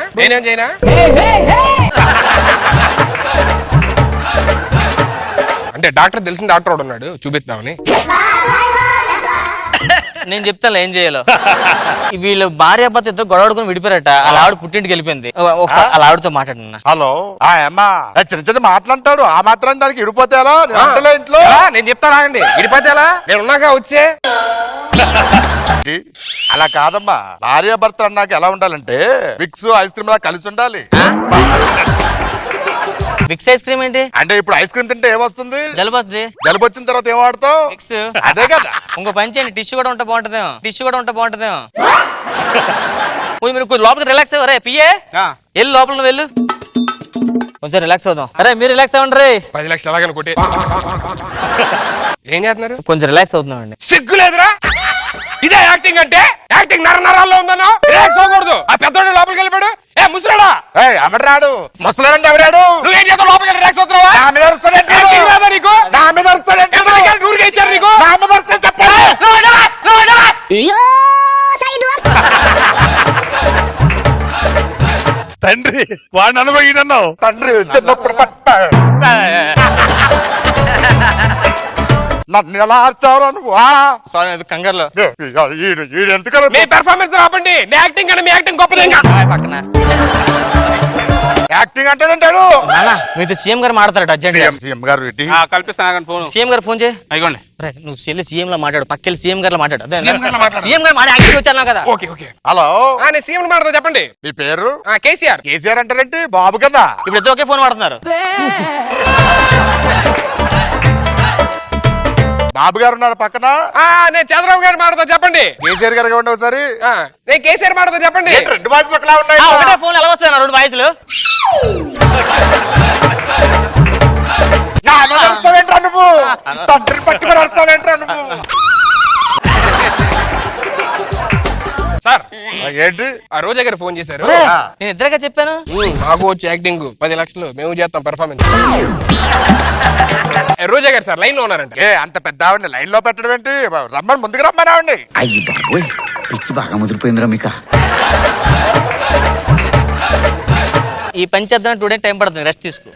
అంటే డాక్టర్ తెలిసిన డాక్టర్ ఒకడు ఉన్నాడు, చూపిద్దామని. నేను చెప్తాను ఏం చేయాలో. వీళ్ళు భార్య భర్త ఇద్దరు గొడవడుకుని విడిపోయారట. అలా ఆవిడ పుట్టింటికి వెళ్ళిపోయింది. ఒకసారి అలా ఆవిడతో మాట్లాడినా. హలో అమ్మా, చిన్న చిన్న మాట్లాంటాడు. ఆ మాత్రం దానికి ఇడిపోతే ఎలా? ఇంట్లో నేను చెప్తాను, ఆగండి. ఇడిపోతే ఎలా? నేను ఉన్నాగా వచ్చే. అలా కాదమ్మా, భార్య భర్త అన్నాక ఎలా ఉండాలంటే విక్స్ ఐస్ క్రీమ్ లా కలిసి ఉండాలి. విక్స్ ఐస్ క్రీమ్ ఏంటి? అంటే ఇప్పుడు ఐస్ క్రీమ్ తింటే ఏమొస్తుంది? జలుబు వస్తుంది. జలుబు వచ్చిన తర్వాత ఏం వాడతావు? విక్స్. అదే కదా. ఇంకో పని చేయండి, టిష్యూ కూడా ఉంటే బాగుంటదేమో. మీరు లోపలికి రిలాక్స్ అవ్వరే పిఏ. వెళ్ళి లోపల నువ్వు వెళ్ళు, కొంచెం రిలాక్స్ అవుదాం. అరే మీరు రిలాక్స్ అవ్వండి. 10 లక్షలు ఎలాగని కొట్టి ఏం చేస్తున్నారు? కొంచెం రిలాక్స్ అవుతున్నామండి. సిగ్గులేదురా? ఇదే యాక్టింగ్ అంటే? యాక్టింగ్ నరాల్లో ఉందనో రిలాక్స్ అవ్వకూడదు. ఆ పెద్దోడు లోపలికి వెళ్ళిపోయాడు. ఏ ముసలాడా ఎవడాడు ముసలాడంటే ఎవడాడు? నువ్వేం చేస్తావు? లోపలికి రిలాక్స్ అవుతున్నావా? నా మీద అరుస్తాడంటే యాక్టింగ్ రాదా నీకు? నా మీద అరుస్తాడంటే ఊరికే ఇచ్చారు నీకు? నా మీద అరుస్తాడు చెప్పండి. తండ్రి వాడిని అనుభవన్నావు. తండ్రి చిన్నప్పుడు పట్ట నన్ను ఎలా ఆర్చావు నువ్వు? సారీ అది కంగారులో. ఈడు ఎందుకలా మీ పెర్ఫార్మెన్స్ రాపండి. మీ యాక్టింగ్ అంటే మీ యాక్టింగ్ గొప్పదేగా. పక్కన యాక్టింగ్ అంటాడంటాడు. మీతో సీఎం గారు మాట్లాడతారట అర్జెంట్. సీఎం గారు ఏంటి? కల్పిస్తాను ఫోన్. సీఎం గారు ఫోన్ చేయి. అయిపోండి. నువ్వు చెల్లి సీఎం లో మాట్లాడు. పక్కెళ్ళి సీఎం గారు మాట్లాడు. సీఎం గారిలో మాట్లాడు. సీఎం గారు మాట యాక్టింగ్ వచ్చాను కదా. Okay okay. హలో నేను సీఎం మాట్లాడతా చెప్పండి. మీ పేరు? కేసీఆర్. కేసీఆర్ అంటారంటే బాబు కదా. ఇప్పుడు ఇద్దరు ఒకే ఫోన్ వాడుతున్నారు. బాబు గారు ఉన్నారు పక్కన. నేను చంద్రబాబు గారు మాట్లాడతా చెప్పండి. కేసీఆర్ గారు ఉండి ఒకసారి. నేను కేసీఆర్ మాట్లాడతా చెప్పండి. ఏంటి రెండు వాయిస్లు ఒకలా ఉన్నాయి? ఒకటే ఫోన్ ఎలా వస్తాయి రెండు వాయిస్లు? నా మీద అరుస్తావేంట్రా నువ్వు? తండ్రిని పట్టుకుని అరుస్తావేంట్రా నువ్వు? సార్ ఏంటి? ఆ రోజా గారు ఫోన్ చేశారు. నేను ఇద్దరుగా చెప్పాను. మాకు వచ్చి యాక్టింగ్ 10 లక్షలు మేము చేస్తాం పెర్ఫార్మెన్స్. రోజా గారు సార్ లైన్ లో ఉన్నారంట. అంత పెద్ద ఆవిడ లైన్ లో పెట్టడం ఏంటి? రమ్మని ముందుకు రమ్మని ఆవిడ్ని. అయ్యి బాబోయ్ పిచ్చి బాగా ముదిరిపోయిందిరా మీకు. ఈ పని చేద్దాం 2 days టైం పడుతుంది. రెస్ట్ తీసుకో.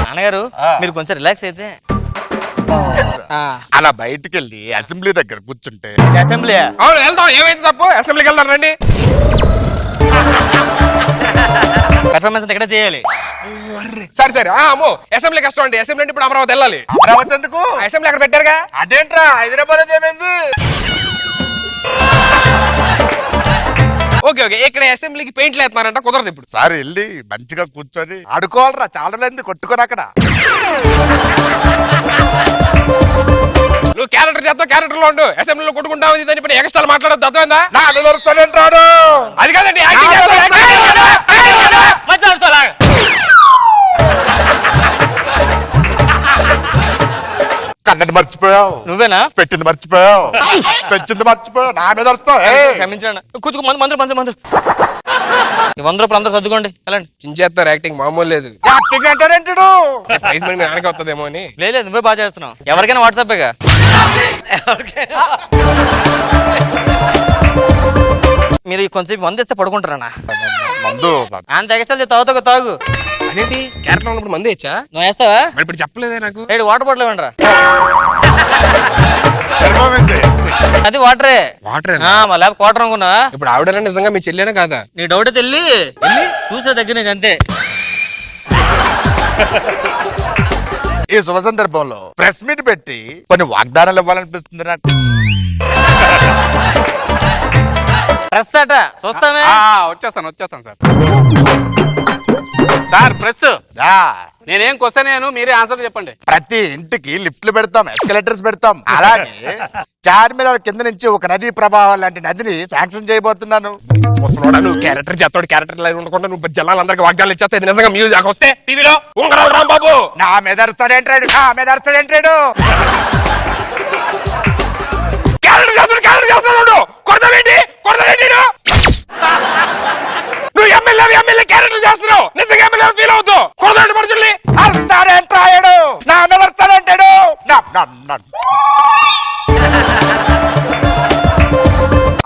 నాన్నగారు మీరు కొంచెం రిలాక్స్ అయితే. అలా బయటికి వెళ్ళి అసెంబ్లీ దగ్గర కూర్చుంటే. అసెంబ్లీ అవును వెళ్దాం. ఏమైతే తప్పు? అసెంబ్లీకి వెళ్దాం రండి. పెర్ఫార్మెన్స్ ఎక్కడ చేయాలి? సరే అమ్మో అసెంబ్లీ కష్టం అండి. అసెంబ్లీ అంటే ఇప్పుడు అమరావతి వెళ్ళాలి. అమరావతి ఎందుకు? అసెంబ్లీ అక్కడ పెట్టారుగా. అదేంట్రా హైదరాబాద్ ఏమైంది? ఓకే ఇక్కడ అసెంబ్లీకి పెయింట్లు వేస్తున్నారంట. కుదరదు ఇప్పుడు. సార్ వెళ్ళి మంచిగా కూర్చొని ఆడుకోవాలరా. చాలా లేదు కొట్టుకొని అక్కడ. నువ్వు క్యారెక్టర్ చేస్తావు, క్యారెక్టర్ లో ఉండు. అసెంబ్లీలో కొట్టుకుంటావు ఇది ఇప్పుడు ఎక్స్ట్రా మాట్లాడద్దు. అర్థమైందా? నా అడుగుతాడు. అది కాదండి యాక్టింగ్ చేస్తావు. కన్నది మర్చిపోయావు. నువ్వేనా పెట్టింది మర్చిపోయావు. పెంచింది మర్చిపోయావు. నా మీద అరుస్తావు. క్షమించండి. కూర్చుకో. మందులు 100 రూపాయలు అందరూ సర్దుకోండి. వెళ్ళండి. చించేస్తారు. యాక్టింగ్ మామూలు లేదు. యాక్టింగ్ అంటారేంటిడు? ప్రైజ్ మనీ మీ నాన్నకి వస్తుందేమో అని. లేదు నువ్వే బాగా చేస్తున్నావు. ఎవరికైనా వాట్సాపేగా. మీరు కొంచెం మందు ఇస్తే పడుకుంటారా? మందు అంత ఎక్స్ట్రా తాగు. అదేంటి క్యారెక్టర్ ఉన్నప్పుడు మంది ఇచ్చా? నువ్వు వేస్తావా? మరి ఇప్పుడు చెప్పలేదే నాకు. వాటర్ బాటిల్ ఇవ్వండిరా. అది వాటరే. వాటర్ మా ల్యాబ్ క్వార్టర్ అనుకున్నా. ఇప్పుడు ఆవిడ నిజంగా మీ చెల్లేనా కాదా? నీ డౌట్ తెల్లి చూసే దగ్గర నుంచి అంతే. ఈ శుభ సందర్భంలో ప్రెస్ మీట్ పెట్టి కొన్ని వాగ్దానాలు ఇవ్వాలనిపిస్తుంది నాకు. ప్రెస్ అట చూస్తామే. వచ్చేస్తాను సార్ ప్రెస్. నేనేం క్వశ్చన్ మీరే ఆన్సర్ చెప్పండి. ప్రతి ఇంటికి లిఫ్ట్లు పెడతాం, ఎస్కలేటర్స్ పెడతాం. అలాగే చార్మినార్ కింద నుంచి ఒక నదీ ప్రవాహం లాంటి నదిని శాంక్షన్ చేయబోతున్నాను. ముసలోడా నువ్వు క్యారెక్టర్ చేస్తాడు. క్యారెక్టర్ లైన్ ఉండకుండా నువ్వు జనాలందరికీ వాగ్దానాలు ఇచ్చేస్తే ఇది నిజంగా మ్యూజిక్ వస్తే టీవీలో ఉంగరావు రాంబాబు నా మీద అరుస్తాడేంటాడు. క్యారెక్టర్ చేస్తాడు. కొడతావేంటి నువ్వు ఎమ్మెల్యే క్యారెక్టర్ చేస్తున్నావు. నిజంగా ఎమ్మెల్యే ఫీల్ అవుతావు. కొడతాడు మనుషుల్ని. అరుస్తాడేంటాడు. నా మీద అరుస్తాడంటాడు.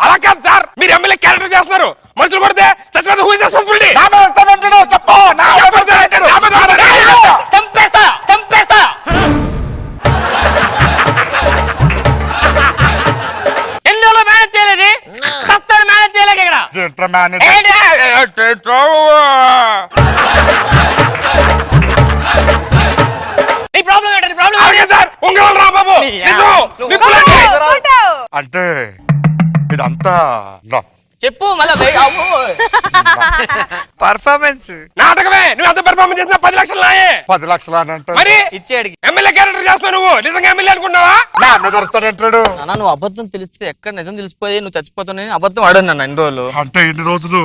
అలా కాదు సార్. మీరు ఎమ్మెల్యే క్యారెక్టర్ చేస్తున్నారు. మనుషులు కొడితే చచ్చిపోతే హూ ఇస్ రెస్పాన్సిబిలిటీ? నా మీద అరుస్తాడంటాడు. చెప్పు. చంపేస్తా. ఎన్నో మేనేజ్ చేయలేదు. మేనేజ్ చేయలేక ఇక్కడ నీ ప్రాబ్లం ఏంటండి? ప్రాబ్లం సార్ ఉంగరాలు రాంబాబు అంటే ఇదంతా చెప్పు మళ్ళీ. పర్ఫార్మెన్స్ నాటకమే. నువ్వు ఎంత పెర్ఫార్మెన్స్ చేసినా 10 లక్షలు నాయే. 10 లక్షలు అని అంటే మరి ఇచ్చేడికి ఎమ్మెల్యే క్యారెక్టర్ చేస్తున్నావు. నువ్వు నిజంగా ఎమ్మెల్యే అనుకున్నావా? నా మీద అరుస్తాడంటాడు. నువ్వు అబద్ధం తెలిస్తే ఎక్కడ నిజం తెలిసిపోయి నువ్వు చచ్చిపోతావు. అబద్ధం ఆడాను నాన్న ఎన్ని రోజులు. అంటే ఎన్ని రోజులు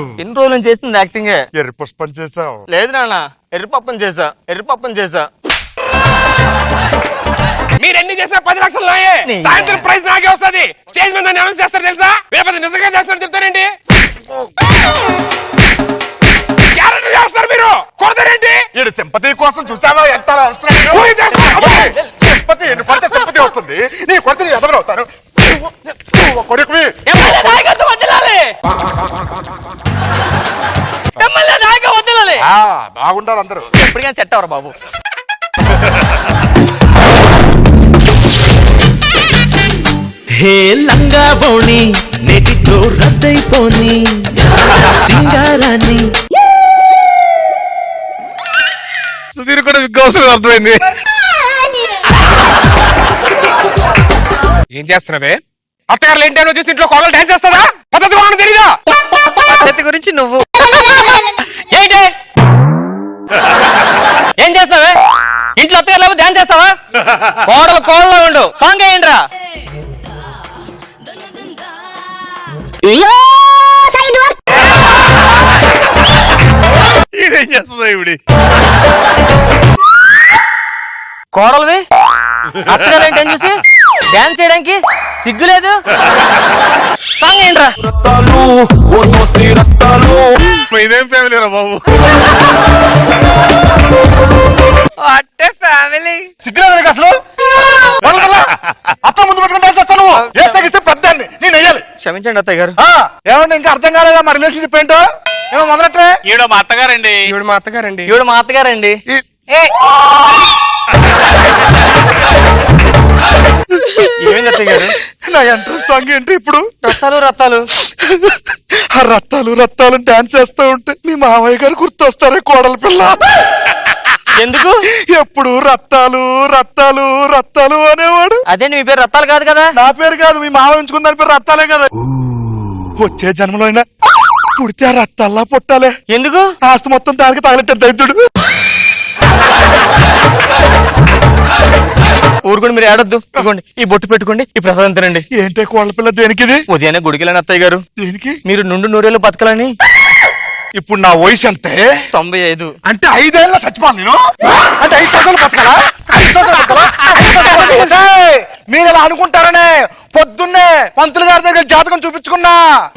నేను చేస్తుంది యాక్టింగే. ఎర్రి పుష్పం చేసావు. లేదు నాన్న ఎర్రిపప్పని చేసా. మీరు ఎన్ని చేసినా 10 లక్షలు నాయే. సాయంత్రం ప్రైజ్ నాకే వస్తుంది. స్టేజ్ మీద అనౌన్స్ చేస్తారు తెలుసా? లేకపోతే నిజంగా చేస్తారు చెప్తానండి. క్యారెక్టర్ చేస్తారు మీరు. కొడతారేంటి? ఈడు సింపతి కోసం చూసావా ఎంత సింపతి ఎన్ని పడితే సింపతి వస్తుంది. నీ కొడితే నీ ఎదవరవుతాను. కొడుకువి బాగుంటారు అందరూ. ఎప్పటికైనా సెట్ అవరు బాబు. హే లంగా బోణి నెటితో రద్దయిపోని సింగారాన్ని. సుధీర్ కూడా విగ్గవసరం అర్థమైంది. ఏం చేస్తున్నావే? అత్తగారు ఏంటి అని చూసి ఇంట్లో కోడలు డాన్స్ చేస్తారా? పద్ధతి బాగుంది తెలీదా? పద్ధతి గురించి నువ్వు ఏంటి ఏం చేస్తావే? ఇంట్లో అత్తగారు డాన్స్ చేస్తావా? కోడలో ఉండు. సాంగ్ వేయండిరా. ఈడేం చేస్తుందా ఇవిడి? కోడలువి అత్తగారు ఏంటి అని చూసి డాన్స్ చేయడానికి సిగ్గులేదు. సాంగ్ వేయండిరా. ఇదేం ఫ్యామిలీ రా బాబు. అట్టే ఫ్యామిలీ. సిగ్గులేదు అసలు. అత్త ముందు పెట్టుకుని డాన్స్ చేస్తాను. వేస్తే పెద్దాన్ని నేను వెయ్యాలి. క్షమించండి అత్తయ్య గారు. ఏమంటే ఇంకా అర్థం కాలేదా మా రిలేషన్షిప్ ఏంటో? ఏమో మొదలట్లే. ఈవిడ మా అత్తగారండి. ఈవిడ మా అత్తగారండి. ఈవిడ మా అత్తగారండి. ఏమైంది అత్తయ్య గారు? నా ఎంట్రన్స్ సాంగ్ ఏంటి ఇప్పుడు? రత్తాలు రత్తాలు. ఆ రత్తాలు డాన్స్ చేస్తూ ఉంటే మీ మామయ్య గారు గుర్తొస్తారే కోడల పిల్ల. ఎందుకు? ఎప్పుడు రత్తాలు అనేవాడు. అదేంటి మీ పేరు రత్తాలు కాదు కదా? నా పేరు కాదు, మీ మామ ఉంచుకున్న దాని పేరు రత్తాలే కదా. వచ్చే జన్మలో అయినా పుడితే ఆ రత్తాల్లా పుట్టాలే. ఎందుకు? ఆస్తి మొత్తం దానికి తగలెట్టాడు దైత్యుడు. ఊరుకోండి, మీరు ఏడొద్దు. ఇదిగోండి ఈ బొట్టు పెట్టుకోండి, ఈ ప్రసాదం తినండి. ఏంటే కోళ్ళ పిల్ల దేనికి ఇది? ఉదయాన్నే గుడికెళ్ళని అత్తయ్య గారు. దేనికి? మీరు నుండు నూరేళ్ళు బతకాలని. ఇప్పుడు నా వయసు అంతే 95. అంటే 5 ఏళ్ళ చచ్చిపోను నేను. అంటే 5 సంవత్సరాలు బతకాలా? 5 సంవత్సరాలు బతకాలా? మీరు ఇలా అనుకుంటారనే పొద్దున్నే పంతులు గారి దగ్గర జాతకం చూపించుకున్నా.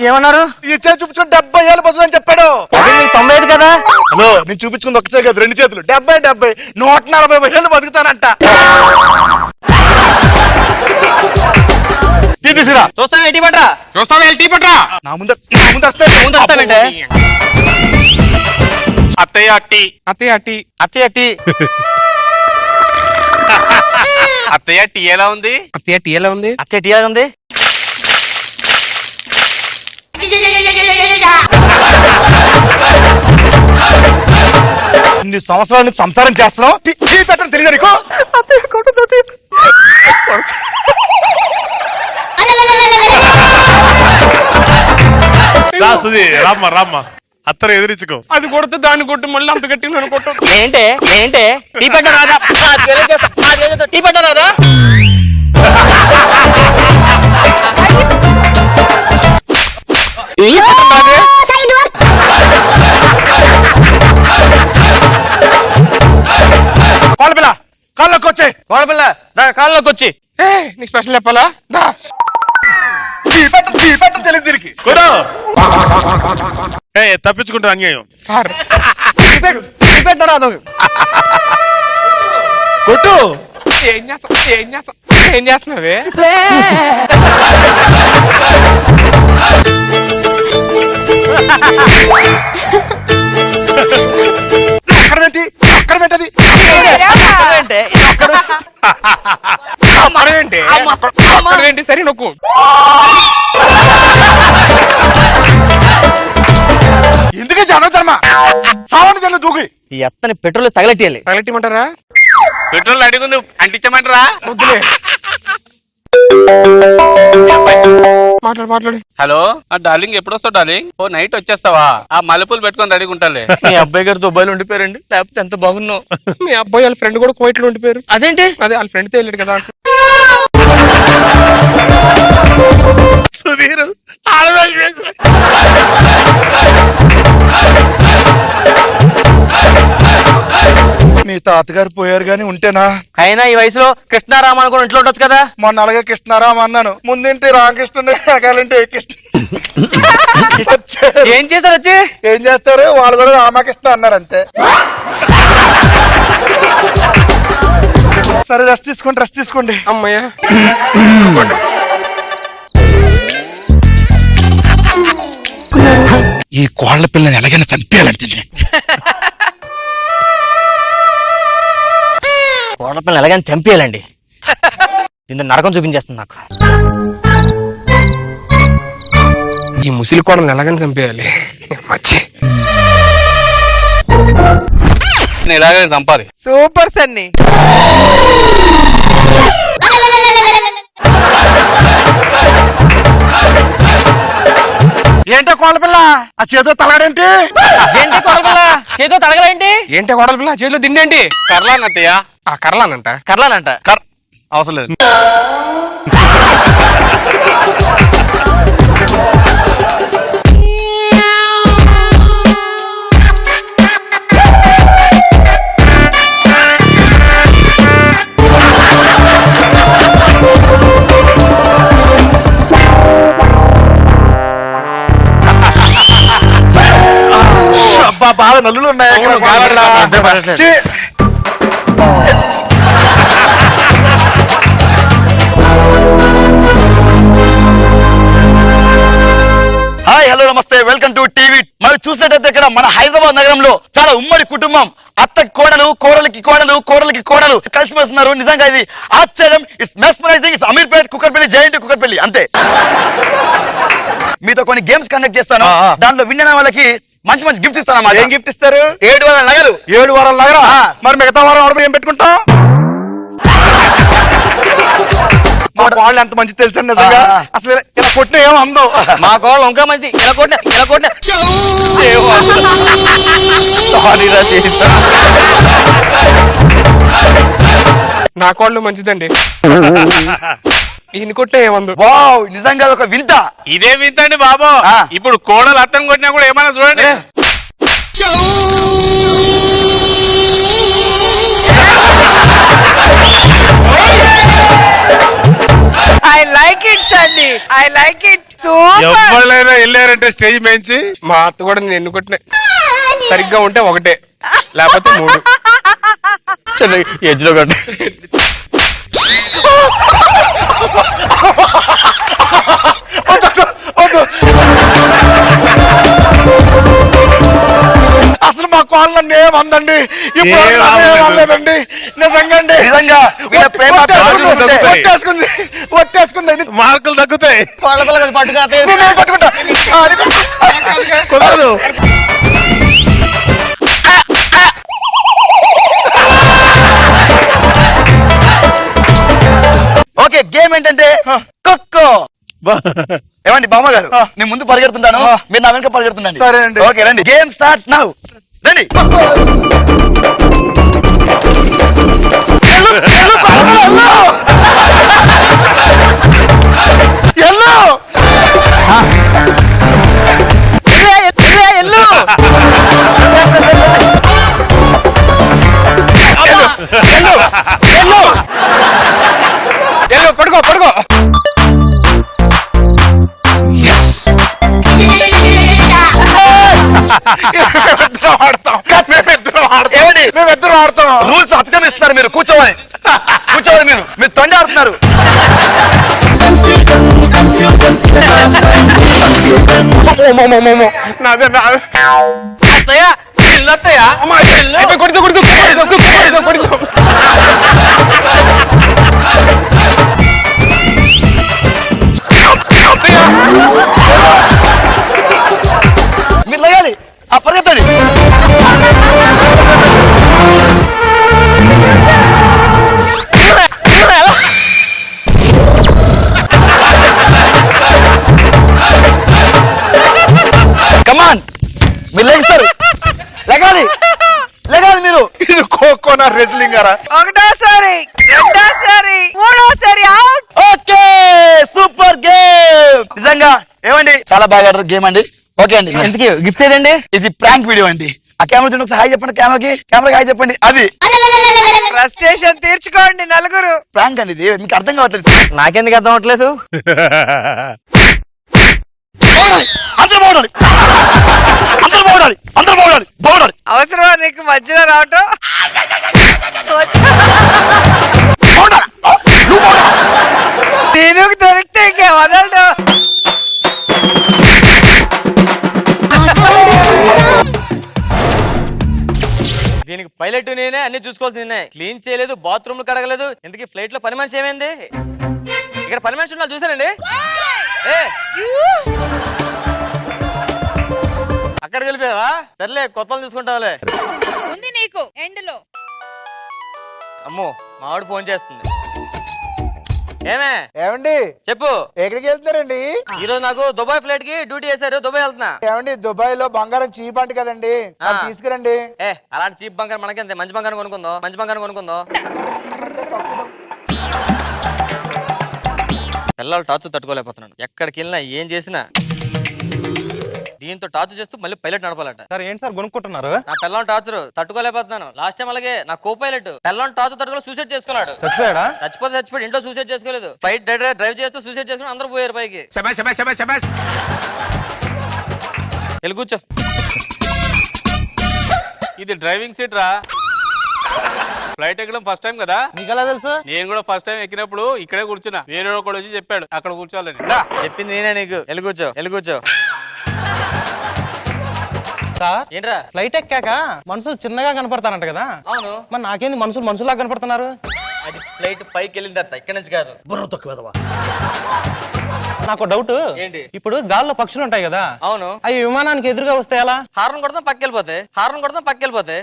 ఏమన్నారు? ఇచ్చే చూపించుకుని 70 ఏళ్ళు బతుకుని చెప్పాడు. 95 కదా? హలో, నేను చూపించుకుంది ఒకటే కాదు, 2 చేతులు. 70 140 ఏళ్ళు బతుకుతానంట. తీసుకురా. చూస్తాను టీ పట్రా. చూస్తావా? టీ పట్రా. నా ముందు వస్తే ముందు వస్తానంటే అత్తయ్య టీ. అత్తయ్య టీ. అత్తయ్య టీ. అత్తయ్య టీ ఎలా ఉంది? అత్తయ్య టీ ఎలా ఉంది? అత్తయ్య టీ ఎలా ఉంది? ఇన్ని సంవత్సరాల నుంచి సంసారం చేస్తున్నావు, టీ పెట్టడం తెలియదు నీకు? రామ్మ అత్తరు ఎదిరించుకో. అది కొడుతూ దాన్ని కొట్టు మళ్ళీ అంత గట్టి నన్ను కొట్టు. ఏంటే టీ పెట్ట రాదా? టీ పెట్ట రాదా? కోళ్ళపిల్ల కాళ్ళకి వచ్చే. కోడపిల్ల కాళ్ళలోకి వచ్చి. నీకు స్పెషల్ చెప్పాలా? దా. టీ పెట్టడం తెలియదు దీనికి. తప్పించుకుంటా అన్యాయం. సార్ టీ పెట్ట రాదు. కొట్టు. ఏం చేస్తున్నావే? అక్కడ పెట్టది. ఏంటి? సరే నొక్కు. ఎందుకే జనోధర్మ సామాన్య తెల్ల దూకి. ఈ అత్తని పెట్రోల్ తగలెట్టాలి. తగలెట్టమంటారా? పెట్రోల్ అడిగింది అంటించమంటారా? వద్దులే. మాట్లాడు. హలో డార్లింగ్, ఎప్పుడు వస్తావు డార్లింగ్? ఓ నైట్ వచ్చేస్తావా? ఆ మల్లెపూలు పెట్టుకొని రెడీగా ఉంటాలే. మీ అబ్బాయి గారు దుబాయ్లో ఉండిపోయారండి, లేకపోతే ఎంత బాగున్నావు. మీ అబ్బాయి వాళ్ళ ఫ్రెండ్ కూడా కోయిట్లో ఉండిపోయారు. అదేంటి? అదే వాళ్ళ ఫ్రెండ్ తో వెళ్ళాడు కదా. సుధీర్ నీ మీ తాతగారు పోయారు గాని ఉంటేనా అయినా ఈ వయసులో కృష్ణారామ అనుకుని ఇంట్లో ఉండొచ్చు కదా. మొన్న అలాగే కృష్ణారామ అన్నాను, ముందేంటి రామకృష్ణుడు ఎగాలంటే కృష్ణ వచ్చారు. ఏం చేశారు వచ్చి? ఏం చేస్తారు, వాళ్ళు కూడా రామకృష్ణ అన్నారు అంతే. సరే రెస్ట్ తీసుకోండి, రెస్ట్ తీసుకోండి. అమ్మయ్య. ఈ కోళ్ల పిల్లని ఎలాగైనా చంపేయాలంటే కోడల పిల్లలు ఎలాగైనా చంపేయాలండి. దీని నరకం చూపించేస్తుంది నాకు. ఈ ముసిలి కోడల్ని ఎలాగని చంపేయాలి. వచ్చి నేను ఎలాగైనా చంపాలి. సూపర్ సన్ని. ఏంటో కోళ్ళ పిల్ల ఆ చేతితో తలాడేంటి? ఏంటి కోడల పిల్ల చేతితో తడగలేంటి? ఏంటి కోడల పిల్ల చేతిలో దిండేంటి? కర్లానట్టయ్య. ఆ కర్లానంట. కర్లానంట. అవసరం లేదు. అబ్బా బాగా నల్లులు ఉన్నాయి అక్కడ. ఛీ! హాయ్ హలో నమస్తే వెల్కమ్ టు టీవీ. మరి చూసినట్టయితే ఇక్కడ మన హైదరాబాద్ నగరంలో చాలా ఉమ్మడి కుటుంబం, అత్తకి కోడలు, కోడలికి కోడలు, కోడలికి కోడలు కలిసి వస్తున్నారు. నిజంగా ఇది ఆశ్చర్యం. It's mesmerising. It's Ameerpet, Kukatpally, Jayanthi Kukatpally అంతే. మీతో కొన్ని గేమ్స్ కండక్ట్ చేస్తాను. దాంట్లో విన్ అయిన వాళ్ళకి మంచి మంచి గిఫ్ట్స్ ఇస్తాను. ఏం గిఫ్ట్ ఇస్తారు? 7 వారాల నగలు. 7 వారాల నగరా? మరి మిగతా వారం ఆడ ఏం పెట్టుకుంటాం? మా వాళ్ళు ఎంత మంచి తెలుసండి నిజంగా. అసలు ఇలా కొట్టిన ఏమో అందం. మా కోళ్ళు ఇంకా మంచి. ఇలా కొట్టిన నా కోళ్ళు మంచిదండి. ఈయన కొట్టే ఏమందు. వావ్, నిజంగా ఒక వింత. ఇదే వింతండి బాబు. ఇప్పుడు కోడలు అత్తను కొట్టినా కూడా ఏమన్నా చూడండి. I like it Sunny. I like it. Super. ఎవరైనా వెళ్ళారంటే స్టేజ్ మేంచి మా అత్త కూడా నేను ఎన్ని కొట్టినా సరిగ్గా ఉంటే ఒకటే, లేకపోతే 3. ఎజ్లో కొట్ట. అసలు మా కోళ్ళ నన్ను ఏమందండి. ఇప్పుడు అనలేదండి. నిజంగా అండి. నిజంగా వీళ్ళ ప్రేమ ఒట్టేసుకుంది, ఒట్టేసుకుంది. మార్కులు తగ్గుతాయి. కోళ్ళ పిల్లలు పట్టుకున్నా నేను పట్టుకుంటా. కుదరదు. ఓకే, గేమ్ ఏంటంటే కుక్కో. ఏమండి బామ్మ గారు, నేను ముందు పరిగెడుతుంటాను, మీరు నా వెనక పరిగెడుతుండండి. సరే అండి. ఓకే రండి. Game starts now. రండి. పడుకో పడుకో. మేమిద్దరం ఆడతాం. రూల్స్ అతిక్రమిస్తున్నారు మీరు. కూర్చోవాలి, కూర్చోవాలి. మీరు తొండి ఆడుతున్నారు. మీరు లేయాలి. ఆ పరిగెత్తండి. కమాన్, మీరు లేస్తారు. లేగాలి, లేగాలి మీరు. ఇది కోకోనా రెజ్లింగ్ గారా? ఒకటోసారి, రెండోసారి, మూడోసారి అవుట్. Okay, super game. నిజంగా ఏమండి చాలా బాగా ఆడారు గేమ్ అండి. ఓకే అండి. ఎందుకు గిఫ్ట్ ఏదండి? ఇది ప్రాంక్ వీడియో అండి. ఆ కెమెరా చూడండి ఒకసారి హాయ్ చెప్పండి, కెమెరాకి హాయ్ చెప్పండి. అది ఫ్రస్ట్రేషన్ తీర్చుకోండి నలుగురు. ప్రాంక్ అండి ఇది, మీకు అర్థం కావట్లేదు. నాకెందుకు అర్థం అవట్లేదు? అందరూ బాగుండాలి, అందరూ బాగుండాలి, అందరూ బాగుండాలి, బాగుండాలి. అవసరమా నీకు మధ్యలో రావటం? నేను దొరికితే ఇంకే వదలడు. దీనికి పైలట్ నేనే, అన్ని చూసుకోవాల్సి నేనే. క్లీన్ చేయలేదు, బాత్రూమ్ కడగలేదు. ఇంతకీ ఫ్లైట్ లో పని మనిషి ఏమైంది? ఇక్కడ పని మనిషి ఉన్నా చూసానండి. అక్కడ వెళ్ళిపోయావా? సర్లే కొత్తలు చూసుకుంటావులే. ఉంది నీకు ఎండ్ లో. అమ్మో మావిడ ఫోన్ చేస్తుంది. ఏమే ఏమండి చెప్పు. ఎక్కడికి వెళ్తున్నారండి? ఈ రోజు నాకు దుబాయ్ ఫ్లైట్ కి డ్యూటీ చేశారు, దుబాయ్ వెళ్తున్నా. ఏమండి దుబాయ్ లో బంగారం చీప్ అంట కదండి, అది తీసుకురండి. అలాంటి చీప్ బంగారం మనకంతే, మంచి బంగారం కొనుక్కుందో, మంచి బంగారం కొనుక్కుందో. పిల్లలు టార్చ్ తట్టుకోలేకపోతున్నాను. ఎక్కడికి వెళ్ళినా ఏం చేసినా దీంతో టార్చ్ చేస్తూ మళ్ళీ పైలట్ నడపాలట. సార్ ఏంటి సార్ కొనుక్కుంటున్నారు? నా పిల్లం టార్చర్ తట్టుకోలేకపోతున్నాను. లాస్ట్ టైం అలాగే నా కో పైలట్ పిల్లం టార్చ్ తట్టుకోలే సూసైడ్ చేసుకున్నాడు. చచ్చిపోతే ఇంట్లో సూసైడ్ చేసుకోలేదు. ఫ్లైట్ డ్రైవ్ చేస్తూ సూసైడ్ చేసుకుని అందరూ పోయారు పైకి. వెళ్ళి కూర్చో. ఇది డ్రైవింగ్ సీట్ రా. ఫ్లైట్ ఎక్కడం ఫస్ట్ టైం కదా. నీకు ఎలా తెలుసు? నేను కూడా ఫస్ట్ టైం ఎక్కినప్పుడు ఇక్కడే కూర్చున్నా. వేరే కూడా వచ్చి చెప్పాడు అక్కడ కూర్చోవాలని. చెప్పింది నేనే నీకు. వెళ్ళి కూర్చో, వెళ్ళి కూర్చో. సార్ ఏంట్రా? ఫ్లైట్ ఎక్కాక మనుషులు చిన్నగా కనపడతారంట కదా. అవును. మరి నాకేంది మనుషులా కనపడుతున్నారు? అది ఫ్లైట్ పైకి వెళ్ళిన తర్వాత, ఇక్కడ నుంచి కాదు. నాకు డౌట్ ఏంటి? ఇప్పుడు గాల్లో పక్షులు ఉంటాయి కదా, అవును. అవి విమానానికి ఎదురుగా వస్తాయి ఎలా? హార్న్ కొడతాం పక్కెళ్ళిపోతే, హార్న్ కొడతాం పక్కెళ్ళిపోతే.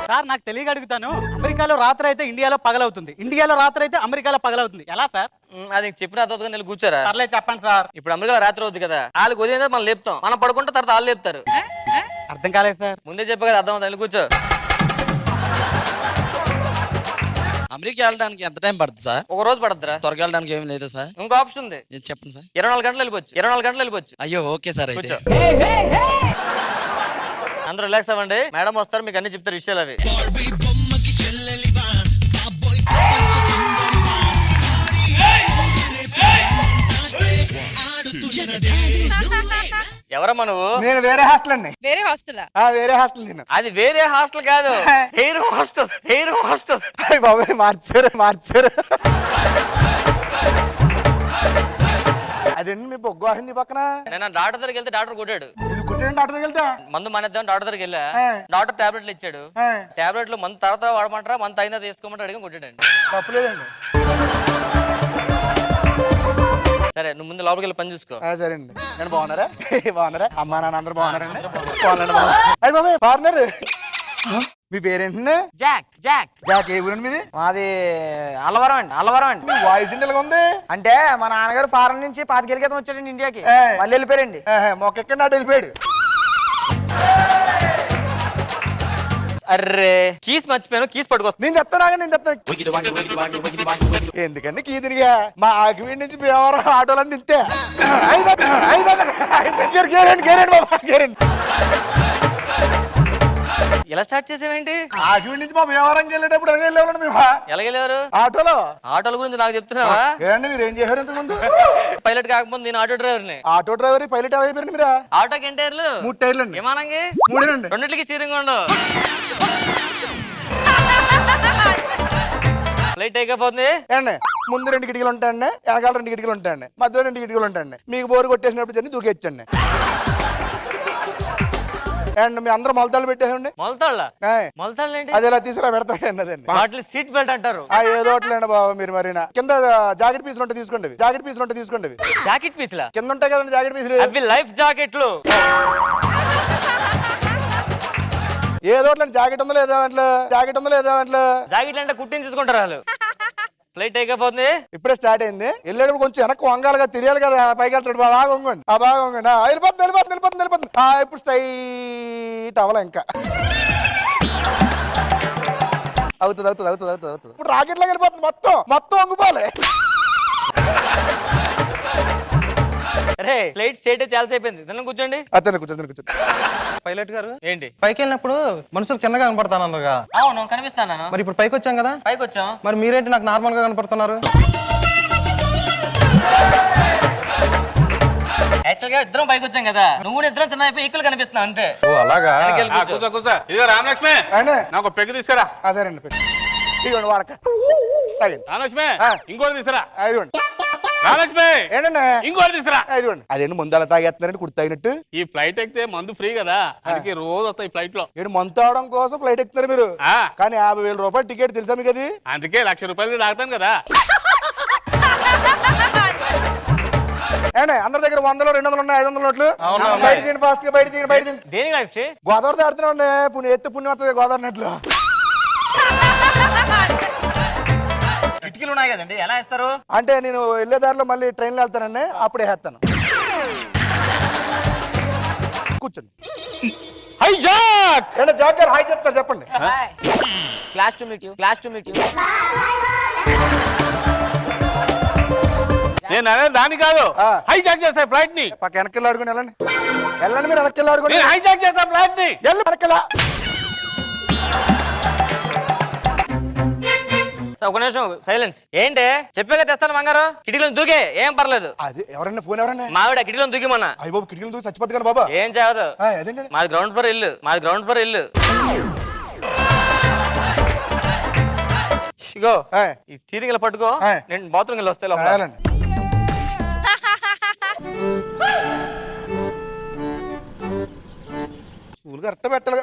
సార్ నాకు తెలియక అడుగుతాను, అమెరికాలో రాత్రి అయితే ఇండియాలో పగలవుతుంది, ఇండియాలో రాత్రి అయితే అమెరికాలో పగలవుతుంది, ఎలా సార్? అది చెప్పిన అర్థం నేను కూర్చోరా. పర్లేదు చెప్పండి సార్. ఇప్పుడు అమెరికాలో రాత్రి అవుతుంది కదా, వాళ్ళకి ఉదయం మనం లేపుతాం, మనం పడుకుంటే తర్వాత వాళ్ళు లేపుతారు. అర్థం కాలేదు సార్. ముందే చెప్పా కదా, అర్థం అవుతుంది. కూర్చో. అమెరికా వెళ్ళడానికి ఎంత టైం పడుతుంది సార్? ఒక రోజు పడుతుందా? త్వరగా వెళ్ళడానికి ఏమి లేదా సార్? ఇంకో ఆప్షన్ ఉంది. చెప్పండి సార్. 24 గంటలు వెళ్ళిపోవచ్చు. 24 గంటలు వెళ్ళిపోవచ్చు. అయ్యో ఓకే సార్. అయితే అందరూ రిలాక్స్ అవ్వండి. మేడం వస్తారు, మీకు అన్ని చెప్తారు విషయాలు అవి. ఎవరమ్మా నువ్వు? నేను వేరే హాస్టల్ అండి. వేరే హాస్టలా? వేరే హాస్టల్ నేను. అది వేరే హాస్టల్ కాదు, హెయిర్ హాస్టల్స్. హెయిర్ హాస్టల్స్ బాబాయ్ మార్చారు. అదండి మీ బొగ్గు వాహింది పక్కన. నేను డాక్టర్ దగ్గరికి వెళ్తే డాక్టర్ కొట్టాడు. డాక్టర్ దగ్గరికి వెళ్తా మందు మానేద్దాం డాక్టర్ దగ్గరికి వెళ్ళా. డాక్టర్ టాబ్లెట్లు ఇచ్చాడు. టాబ్లెట్లు మందు తర్వాత వాడమంటారా, మందు అయినా తీసుకోమంటారు, అడిగి కొట్టాడండి. తప్పలేదండి. సరే నువ్వు ముందు లోపలికి వెళ్ళి పని చూసుకో. సరే అండి. నేను బాగున్నారా? అమ్మా నాన్న అందరూ బాగున్నారండి? అయ్యి బాబాయ్ బాగున్నారు. మీ పేరేంటండి? జాక్. జాక్. ఏ ఊరండి మీది? మాది అల్లవరం అండి. మీ వాయిస్ ఇంటిగా ఉంది. అంటే మా నాన్నగారు ఫారెన్ నుంచి 5 ఏళ్ళ క్రితం వచ్చాడండి ఇండియాకి, మళ్ళీ వెళ్ళిపోయారండి. మొక్కెక్కడ నాటి వెళ్ళిపోయాడు. అర్రే కీస్ మర్చిపోయాను, కీస్ పట్టుకొస్తా. నేను చెప్తాను. ఎందుకండి కీ తిరిగా మా ఆకివీడి నుంచి వ్యవహారం ఆటోలన్నీ నింతే. ఎలా స్టార్ట్ చేసావేంటి? ఆకివీడి నుంచి మా వ్యవహారంకి వెళ్ళేటప్పుడు వెళ్ళేవాళ్ళండి మేము. ఎలాగెళ్ళారు? ఆటోల గురించి నాకు చెప్తున్నావా? ఏమండి మీరు ఏం చేశారు ఇంతకు ముందు? పైలట్ కాకముందు నేను ఆటో డ్రైవర్ని. ఆటో డ్రైవర్ పైలట్ అయిపోయారు మీరా? ఆటోకి ఎన్ని టైర్లు? 3 టైర్లు అండి. విమానంకి 3 అండి. రెండింటికి స్టీరింగ్ ఉండు. ఫ్లైట్ అయిపోతుంది. ఏండి ముందు 2 కిటికీలు ఉంటాయండి, వెనకాల 2 కిటికీలు ఉంటాయండి, మధ్యలో 2 కిటికీలు ఉంటాయండి. మీకు బోరు కొట్టేసినప్పుడు జర్నీ దూకేచ్చండి. అండ్ మీ అందరూ మొలతాళ్ళు పెట్టేసండి. మొలతాళ్ళు ఏంటి? అది ఎలా తీసుకురా పెడతారండి. అదండి వాటిని సీట్ బెల్ట్ అంటారు. ఏదో ఒకటి బాబు మీరు మరి కింద జాకెట్ పీసులు ఉంటే తీసుకోండి. జాకెట్ పీసులా కింద ఉంటాయి కదండి జాకెట్ పీసులు. అవి లైఫ్ జాకెట్లు. ఏదో జాకెట్ ఉందో లేదా దాంట్లో? జాకెట్లు అంటే కుట్టించుకుంటారు వాళ్ళు. ఫ్లైట్ అయిపోతుంది. ఇప్పుడే స్టార్ట్ అయింది. వెళ్ళేటప్పుడు కొంచెం వెనక్కి వంగాలిగా తెలియాలి కదా, పైకి వెళ్తాడు. బాగా వంగండి. బాగా వంగండి. వెళ్ళిపోతుంది. ఇప్పుడు స్ట్రైట్ అవ్వాలి. ఇంకా అవుతుంది. ఇప్పుడు రాకెట్ లాగా వెళ్ళిపోతుంది. మొత్తం వంగిపోవాలి. అరే ఫ్లైట్ స్టేట్ చాలా అయిపోయింది, తిన్న కూర్చోండి. అతను కూర్చోండి. పైలట్ గారు ఏంటి పైకి వెళ్ళినప్పుడు మనుషులు కిందగా కనపడతానన్నారుగా. అవును కనిపిస్తాను. మరి ఇప్పుడు పైకి వచ్చాం కదా. పైకి వచ్చాం. మరి మీరేంటి నాకు నార్మల్ గా కనపడుతున్నారు? యాక్చువల్ గా ఇద్దరం పైకి వచ్చాం కదా, నువ్వు ఇద్దరం చిన్న అయిపోయి ఈక్వల్ కనిపిస్తున్నావు అంతే. ఓ అలాగా. కూర్చో కూర్చో. ఇదిగో రామలక్ష్మి, నాకు ఒక పెగ్గు తీసుకురా. సరేండి ఇదిగోండి వాడక రామలక్ష్మి ఇంకోటి తీసుకురా. ఇదిగోండి రామలక్ష్మి ఏంటండి ఇంకోటి తీసుకురా. ఇదిగోండి. అదేంటి ముందు అలా తాగేస్తున్నారండి కుడి తాగినట్టు. ఈ ఫ్లైట్ ఎక్కితే మందు ఫ్రీ కదా, అందుకే రోజు వస్తాయి ఫ్లైట్ లో. ఏంటి మందు తాగడం కోసం ఫ్లైట్ ఎక్కుతున్నారు మీరు? కానీ 50,000 రూపాయలు టికెట్ తెలుసా మీకు అది? అందుకే 1,00,000 రూపాయలు తాగుతాను కదా. ఏండి అందరి దగ్గర 100, 200 ఉన్నాయి, 500 నోట్లు. బయట తీయండి ఫాస్ట్ గా, బయట తీయండి. దేనికి గోదావరి దాడుతున్నాండి, పుణ్యం వస్తుంది గోదావరి నెట్లో. కిటికీలు ఉన్నాయి కదండి, ఎలా వేస్తారు? అంటే నేను వెళ్ళే దారిలో మళ్ళీ ట్రైన్లో వెళ్తానండి, అప్పుడే వేస్తాను. కూర్చోండి. హై జాక్ ఏంటో జాక్ గారు హాయ్ చెప్తారు, చెప్పండి. Class to meet you. నేను అనేది దాని కాదు, హైజాక్ చేసే ఫ్లైట్ ని. పక్క వెనక్కి ఆడుకుని వెళ్ళండి మీరు వెనక్కి ఆడుకోండి. హైజాక్ చేసే ఫ్లైట్ ని వెనక్కి. ఒక నిమిషం సైలెన్స్. ఏంటి చెప్పాక తెస్తాను బంగారు, కిటికీలో దూకే ఏం పర్లేదు. అది ఎవరన్నా ఫోన్ ఎవరన్నా? మావిడ కిటికీలో దూకి మొన్న. అయ్య బాబు కిటికీలు దూకి చచ్చిపోద్ది కానీ బాబా. ఏం చేయదు, అదేంటి మాది గ్రౌండ్ ఫ్లోర్ ఇల్లు. ఇగో ఈ స్టీరింగ్ ఇలా పట్టుకో, నేను బాత్రూమ్ వెళ్ళి వస్తే లోపల. స్కూల్ కరెక్ట్ పెట్టాలి.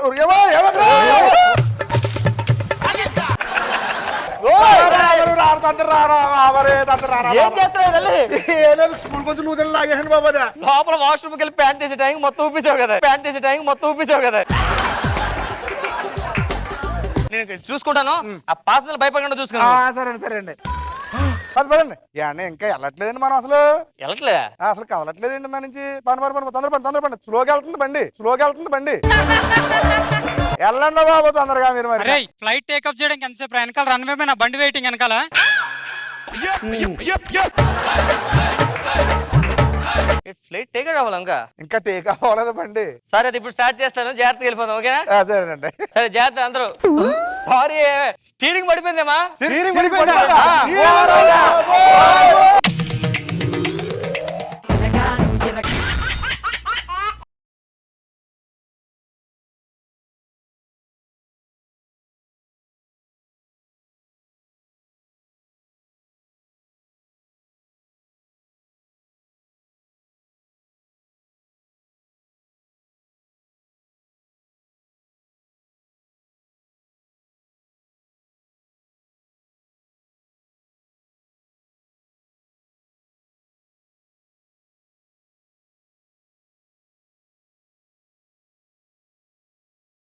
స్కూల్ కొంచెం లూజ్ లాగేసాను బాబా. లోపల వాష్రూమ్కి వెళ్ళి ప్యాంట్ తీసే టైం మొత్తం ఊపిసావు కదా. నేను చూసుకుంటాను, ఆ పాసలు భయపడకుండా చూసుకున్నాను. సరే అండి. పదండి. ఇంకా వెళ్ళట్లేదండి మనం అసలు. వెళ్ళట్లే అసలు కదలట్లేదండి నా నుంచి. తొందరపడి స్లోగా వెళ్తుంది బండి. వెళ్ళండి బాబు తొందరగా మీరు. మరి ఫ్లైట్ టేకప్ చేయడానికి ఎంతసేపు? వెనకాల రన్వే మీద బండి వెయిటింగ్ వెనకాల. ఫ్లైట్ టేక్ అవ్వాలి ఇంకా టేక్ అవ్వలేదు బండి. సరే అది ఇప్పుడు స్టార్ట్ చేస్తాను, జాగ్రత్తగా వెళ్ళిపోతాం ఓకేనా? సరేనండి. సరే జాగ్రత్త అందరూ. Sorry steering పడిపోయిందేమా?